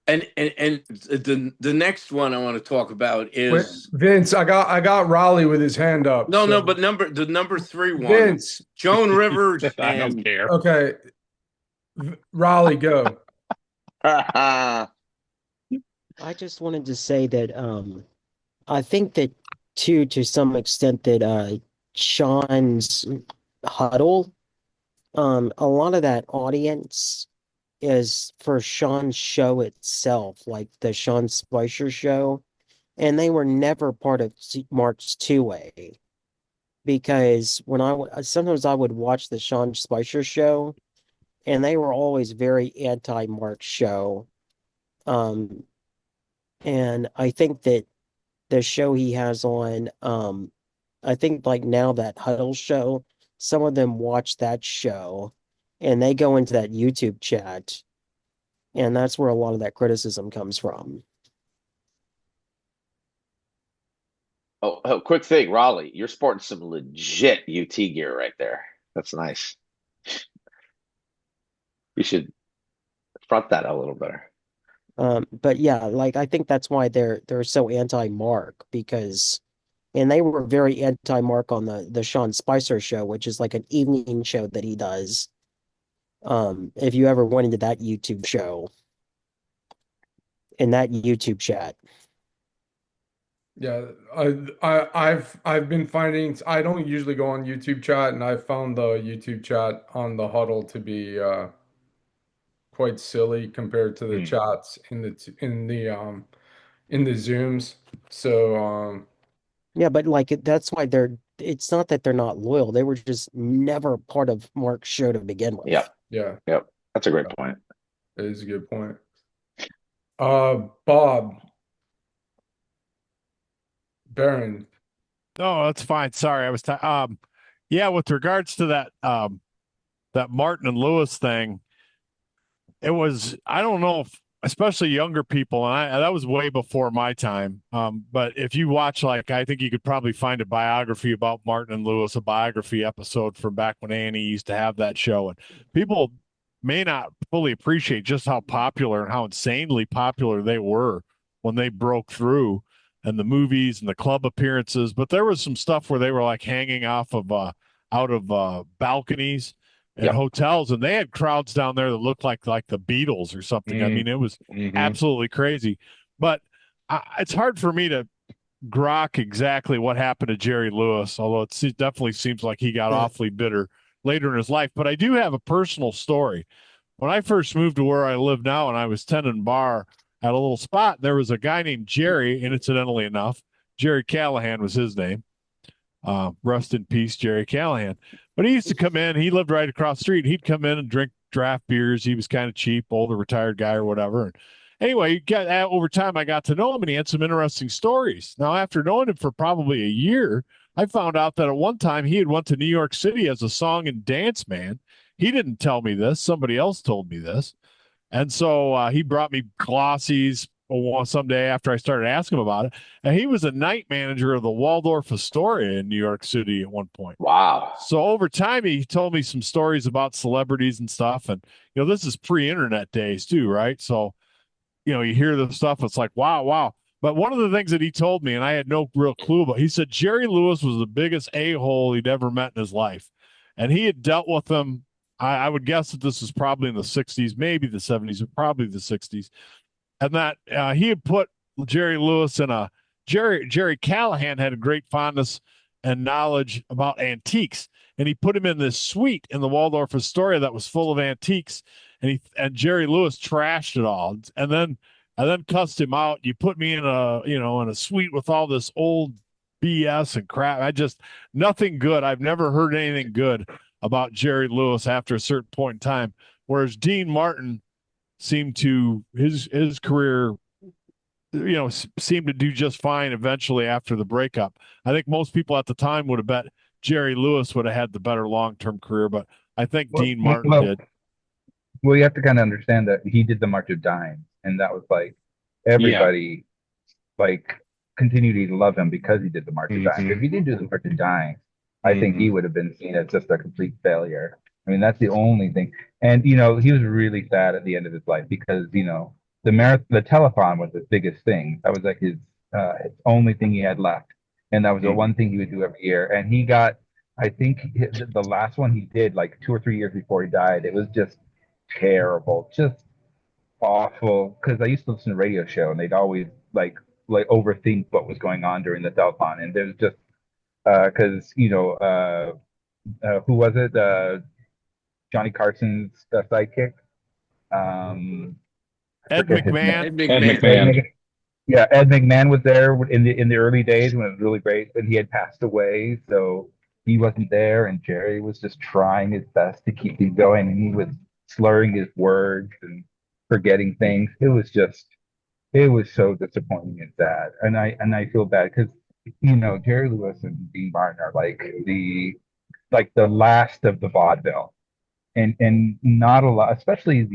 And the next one I want to talk about is Vince. I got Raleigh with his hand up. no, but the number 3 one, Vince. Joan Rivers. I don't care. Okay, Raleigh, go. I just wanted to say that I think that too, to some extent, that Sean's huddle, a lot of that audience is for Sean's show itself, like the Sean Spicer show, and they were never part of Mark's two-way, because when sometimes I would watch the Sean Spicer show, and they were always very anti-Mark's show, and I think that the show he has on, I think like now that Huddle show, some of them watch that show and they go into that YouTube chat, and that's where a lot of that criticism comes from. Oh, quick thing, Raleigh, you're sporting some legit UT gear right there. That's nice. We should front that a little better. But yeah, like I think that's why they're so anti-Mark, because, and they were very anti-Mark on the Sean Spicer show, which is like an evening show that he does. If you ever went into that YouTube show, in that YouTube chat. Yeah, I've been finding, I don't usually go on YouTube chat, and I found the YouTube chat on the Huddle to be quite silly compared to the chats in the Zooms. So yeah, but like that's why it's not that they're not loyal. They were just never part of Mark's show to begin with. Yeah. That's a great point. That is a good point. Bob Barron. Oh, that's fine. Sorry, I was yeah, with regards to that Martin and Lewis thing, it was, I don't know if, especially younger people, and that was way before my time. But if you watch, like, I think you could probably find a biography about Martin and Lewis, a biography episode from back when A&E used to have that show, and people may not fully appreciate just how popular and how insanely popular they were when they broke through, and the movies and the club appearances. But there was some stuff where they were like hanging off of out of balconies and hotels, and they had crowds down there that looked like the Beatles or something. I mean, it was absolutely crazy. But it's hard for me to grok exactly what happened to Jerry Lewis, although it definitely seems like he got awfully bitter later in his life. But I do have a personal story. When I first moved to where I live now, and I was tending bar at a little spot, there was a guy named Jerry, and incidentally enough, Jerry Callahan was his name. Rest in peace, Jerry Callahan. But he used to come in. He lived right across the street. He'd come in and drink draft beers. He was kind of cheap, older retired guy or whatever. anyway, over time, I got to know him, and he had some interesting stories. Now, after knowing him for probably a year, I found out that at one time he had went to New York City as a song and dance man. He didn't tell me this. Somebody else told me this. And so he brought me glossies someday after I started asking him about it. And he was a night manager of the Waldorf Astoria in New York City at one point. Wow. So over time, he told me some stories about celebrities and stuff. And, this is pre-internet days too, right? So, you hear the stuff, it's like, wow, wow. But one of the things that he told me, and I had no real clue about, he said Jerry Lewis was the biggest a-hole he'd ever met in his life. And he had dealt with them. I would guess that this was probably in the 60s, maybe the 70s, but probably the 60s. And that he had put Jerry Lewis in Jerry Callahan had a great fondness and knowledge about antiques. And he put him in this suite in the Waldorf Astoria that was full of antiques. And Jerry Lewis trashed it all. And then cussed him out. You put me in a suite with all this old BS and crap. Nothing good. I've never heard anything good about Jerry Lewis after a certain point in time. Whereas Dean Martin seemed to his career, seemed to do just fine eventually after the breakup. I think most people at the time would have bet Jerry Lewis would have had the better long-term career, but I think Dean Martin did. Well, you have to kind of understand that he did the March of Dimes, and that was like everybody continued to love him because he did the March of Dimes. If he didn't do the March of Dimes, I think he would have been seen as just a complete failure. I mean, that's the only thing. And he was really sad at the end of his life because the telethon was his biggest thing. That was like his only thing he had left, and that was the one thing he would do every year. And he got, I think, the last one he did like 2 or 3 years before he died. It was just terrible, just awful. Because I used to listen to a radio show, and they'd always like overthink what was going on during the telethon, and there's just because who was it? Johnny Carson's sidekick. Ed McMahon. Ed McMahon. Yeah, Ed McMahon was there in the early days when it was really great, but he had passed away, so he wasn't there, and Jerry was just trying his best to keep things going, and he was slurring his words and forgetting things. It was so disappointing and sad, and I feel bad because Jerry Lewis and Dean Martin are like the last of the vaudeville, and not a lot, especially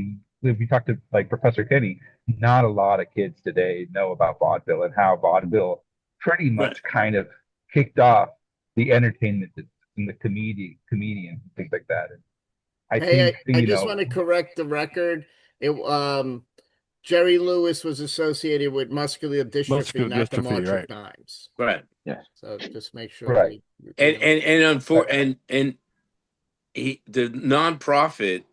if you talk to like Professor Kenny, not a lot of kids today know about vaudeville and how vaudeville pretty much kind of kicked off the entertainment and the comedians and things like that. And I just want to correct the record. Jerry Lewis was associated with muscular dystrophy, not the March of Dimes. Right. Yeah. So just make sure. Right. And the nonprofit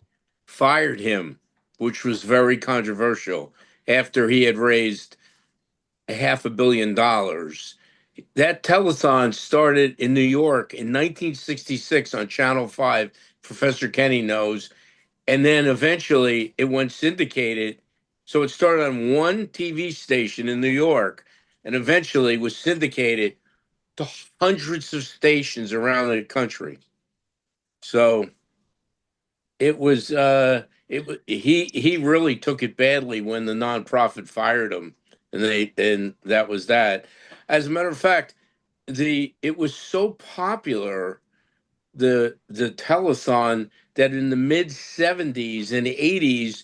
fired him, which was very controversial after he had raised $500 million. That telethon started in New York in 1966 on Channel 5. Professor Kenny knows. And then eventually it went syndicated. So it started on one TV station in New York and eventually was syndicated to hundreds of stations around the country. So it was he really took it badly when the nonprofit fired him, and that was that. As a matter of fact, it was so popular, the telethon, that in the mid 70s and 80s,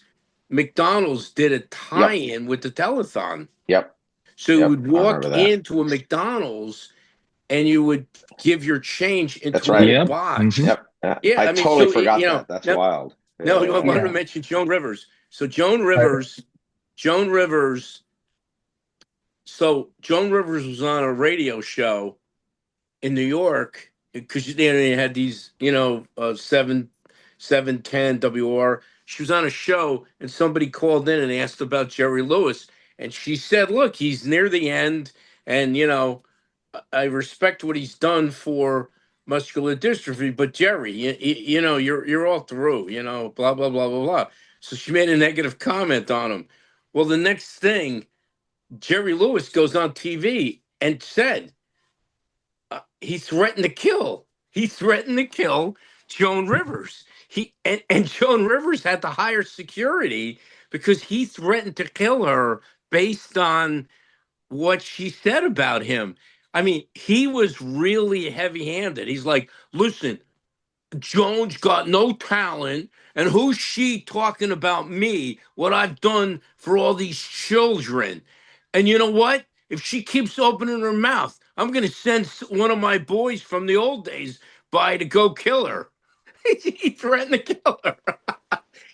McDonald's did a tie-in with the telethon. Yep. So you would walk into a McDonald's and you would give your change into a little box. Yep. Yeah, I totally forgot that. That's wild. No, I wanted to mention Joan Rivers. So Joan Rivers. So Joan Rivers was on a radio show in New York because they had these, 710 WR. She was on a show and somebody called in and asked about Jerry Lewis, and she said, "Look, he's near the end, and I respect what he's done for muscular dystrophy, but Jerry, you're all through, blah blah blah blah blah." So she made a negative comment on him. Well, the next thing, Jerry Lewis goes on TV and said he threatened to kill. He threatened to kill Joan Rivers. And Joan Rivers had to hire security because he threatened to kill her based on what she said about him. I mean, he was really heavy-handed. He's like, listen, Jones got no talent, and who's she talking about me, what I've done for all these children? And you know what? If she keeps opening her mouth, I'm going to send one of my boys from the old days by to go kill her. He threatened to kill her.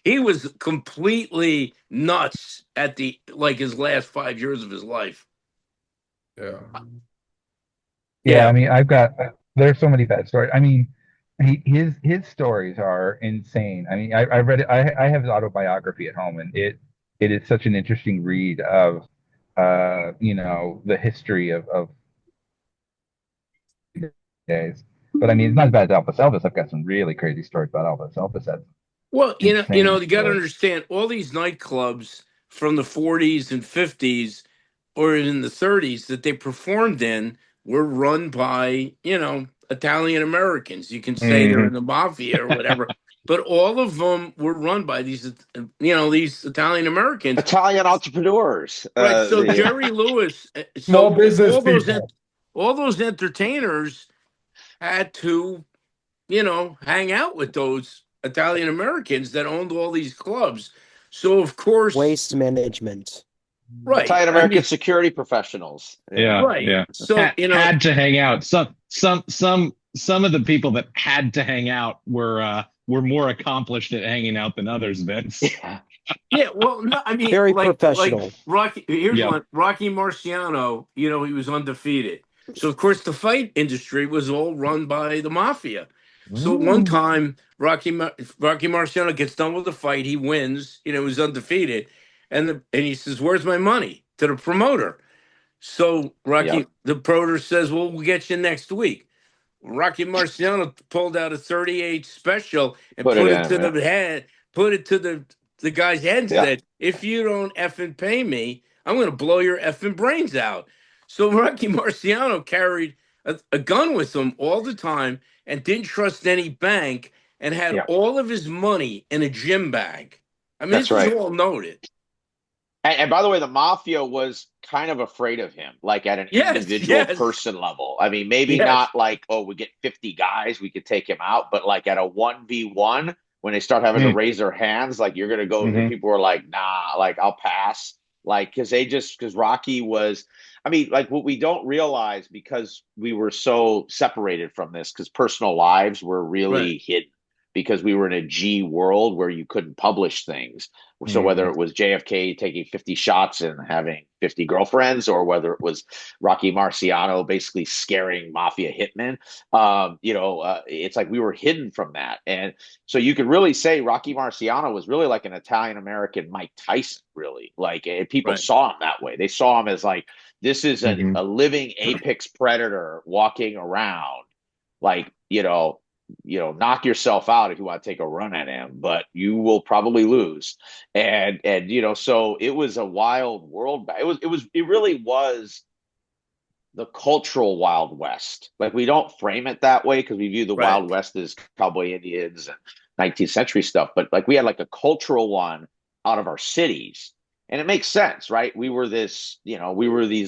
He was completely nuts at the like his last 5 years of his life. Yeah. Yeah, Yeah. I mean, there's so many bad stories. I mean, his stories are insane. I mean, I read it. I have his autobiography at home, and it is such an interesting read of the history of days. But I mean, it's not as bad as Elvis. Elvis, I've got some really crazy stories about Elvis. Elvis had Well, insane you got to stories. understand all these nightclubs from the 40s and 50s or in the 30s that they performed in were run by, Italian Americans. You can say they're in Hmm. the mafia or whatever, but all of them were run by these Italian Americans. Italian entrepreneurs. Right. So Jerry Lewis, Small so business people. all those entertainers had to hang out with those Italian Americans that owned all these clubs. So of course, Waste management. right. Italian I American mean, security professionals. Yeah, right. yeah. So Had to hang out. Some of the people that had to hang out were more accomplished at hanging out than others, Vince. Yeah. yeah. Well, no, I mean, Very like professional. Rocky. Here's Yep. one. Rocky Marciano. He was undefeated. So of course, the fight industry was all run by the mafia. So one time, Rocky Marciano gets done with the fight. He wins. He's undefeated, and he says, "Where's my money?" to the promoter. So Yep. the promoter says, "Well, we'll get you next week." Rocky Marciano pulled out a 38 special and Put it put it in, to man. the head, put it to the guy's head and Yeah. said, "If you don't effing pay me, I'm going to blow your effing brains out." So Rocky Marciano carried a gun with him all the time and didn't trust any bank and had Yeah. all of his money in a gym bag. I mean, That's this is right. all noted. And by the way, the mafia was kind of afraid of him, like at an Yes, individual yes, person level. I mean, maybe yes. not like, oh, we get 50 guys, we could take him out, but like at a 1v1, when they start having to raise their hands, like you're gonna go, Hmm. people are like, nah, like I'll pass. Like, because Rocky was, I mean, like what we don't realize because we were so separated from this, because personal lives were Right. really hidden because we were in a G world where you couldn't publish things. So whether Hmm. it was JFK taking 50 shots and having 50 girlfriends, or whether it was Rocky Marciano basically scaring mafia hitmen, it's like we were hidden from that. And so you could really say Rocky Marciano was really like an Italian American Mike Tyson, really. Like people Right. saw him that way. They saw him as like, this is Hmm. a living apex predator walking around, like, knock yourself out if you want to take a run at him, but you will probably lose. And so it was a wild world. It really was the cultural Wild West. Like we don't frame it that way because we view the Right. Wild West as cowboy Indians and 19th century stuff, but like we had like a cultural one out of our cities. And it makes sense, right? We were these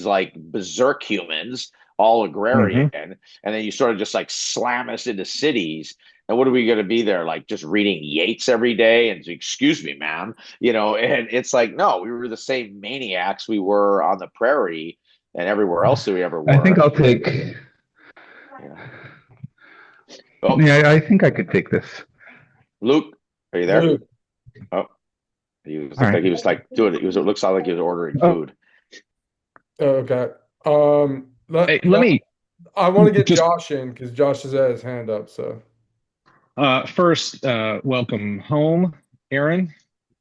like berserk humans, all agrarian, Hmm. and then you sort of just like slam us into cities. And what are we going to be there? Like just reading Yeats every day and excuse me, ma'am, and it's like, no, we were the same maniacs we were on the prairie and everywhere else that we ever I think were. I'll take. Oh, Yeah, I think I could take this. Luke, are you there? Luke. Oh, he was All right. like he was like doing it. It looks like he was ordering Oh. food. Okay. Hey, let me I want to get just Josh in because Josh has had his hand up. So first welcome home, Aaron.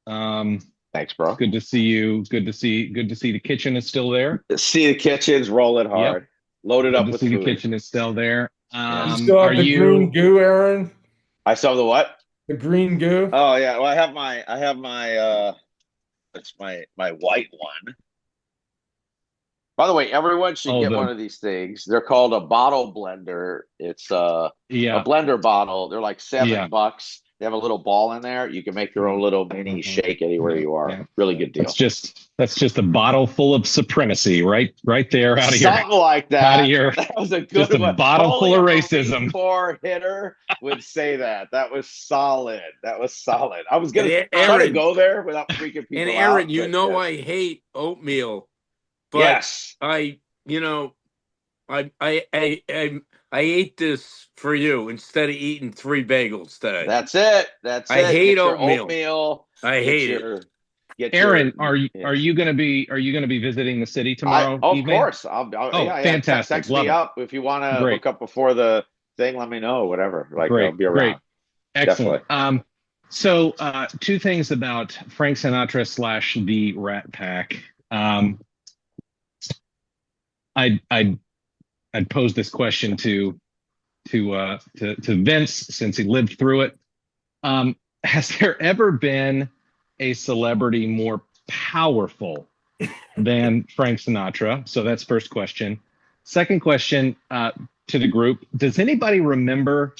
Thanks, bro. Good to see you. Good to see the kitchen is still there. See the kitchens, roll it hard, load it Good up to with see food. the kitchen is still there. you still have the green goo, Aaron? I still have the what? The green goo. Oh yeah, well I have my it's my white one. By the way, everyone should get one of these things. They're called a bottle blender. It's a blender bottle. They're like $7, They have a little ball in there. You can make your own little mini shake anywhere you are. Yeah. Really good deal. That's just a bottle full of supremacy, right there out of your Something like out of that. your That was a just good a one. bottle Only full of a racism. Marine Corps hitter would say that. That was solid. That was solid. I was And gonna try to go there without freaking And people Aaron, out. you But know yes. I hate oatmeal, but Yes. I ate this for you instead of eating 3 bagels today. That's it. That's I it. hate Get your oatmeal. I hate it. Aaron, are you going to be visiting the city tomorrow Of evening? course. Yeah. Fantastic. Text Love me it. up if you want to Great. hook up before the thing. Let me know. Whatever. Like I'll Great. be around. Excellent. Definitely. So two things about Frank Sinatra / the Rat Pack. I'd pose this question to Vince since he lived through it. Has there ever been a celebrity more powerful than Frank Sinatra? So that's first question. Second question to the group: does anybody remember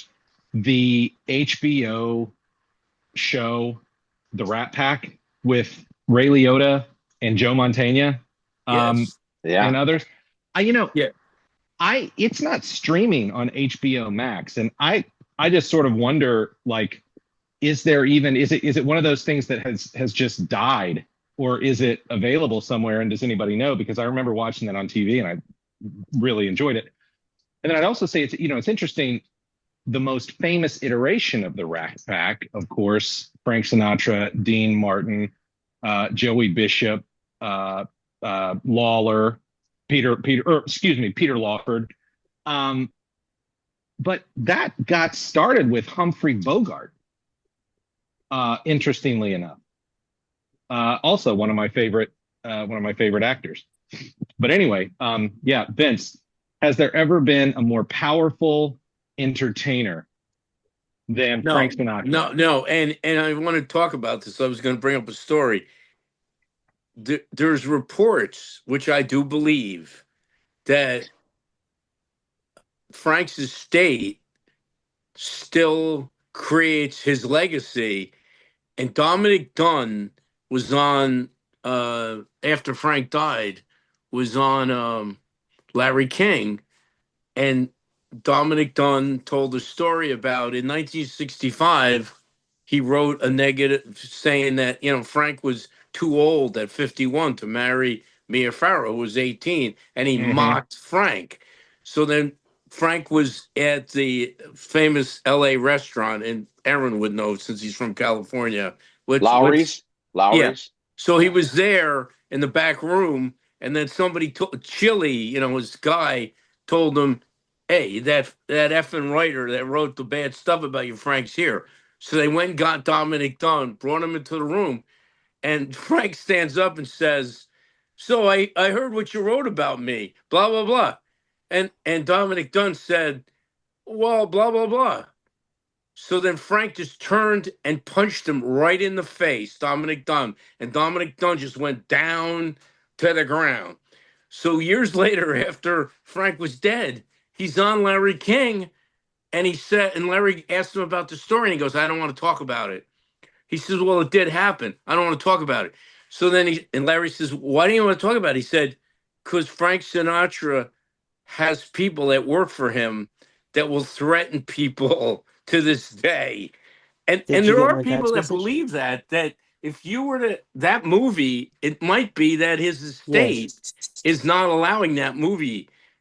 the HBO show The Rat Pack with Ray Liotta and Joe Mantegna Yes. and others? It's not streaming on HBO Max, and I just sort of wonder, like, is it one of those things that has just died, or is it available somewhere? And does anybody know? Because I remember watching that on TV and I really enjoyed it. And then I'd also say it's interesting. The most famous iteration of the Rat Pack, of course, Frank Sinatra, Dean Martin, Joey Bishop, Lawler, Peter Lawford. But that got started with Humphrey Bogart. Interestingly enough, also one of my favorite actors. But anyway, Vince, has there ever been a more powerful entertainer than Frank Sinatra? No, and I want to talk about this. I was going to bring up a story. There's reports, which I do believe, that Frank's estate still creates his legacy. And Dominic Dunn was on, after Frank died, was on Larry King. And Dominic Dunn told a story about in 1965, he wrote a negative saying that, Frank was too old at 51 to marry Mia Farrow, who was 18, and he mocked Frank. So then Frank was at the famous LA restaurant, and Aaron would know since he's from California. Lowry's. Yeah. So he was there in the back room, and then somebody Chili, his guy, told him, "Hey, that effing writer that wrote the bad stuff about you, Frank's here." So they went and got Dominic Dunn, brought him into the room, and Frank stands up and says, "So I heard what you wrote about me, blah blah blah," and Dominic Dunn said, "Well, blah blah blah." So then Frank just turned and punched him right in the face, Dominic Dunn, and Dominic Dunn just went down to the ground. So years later, after Frank was dead, he's on Larry King, and Larry asked him about the story, and he goes, "I don't want to talk about it." He says, "Well, it did happen. I don't want to talk about it." So then Larry says, "Why do you want to talk about it?" He said, "Because Frank Sinatra has people that work for him that will threaten people to this day." And Did you there get are my people text that message? believe that if you were to that movie, it might be that his estate is not allowing that movie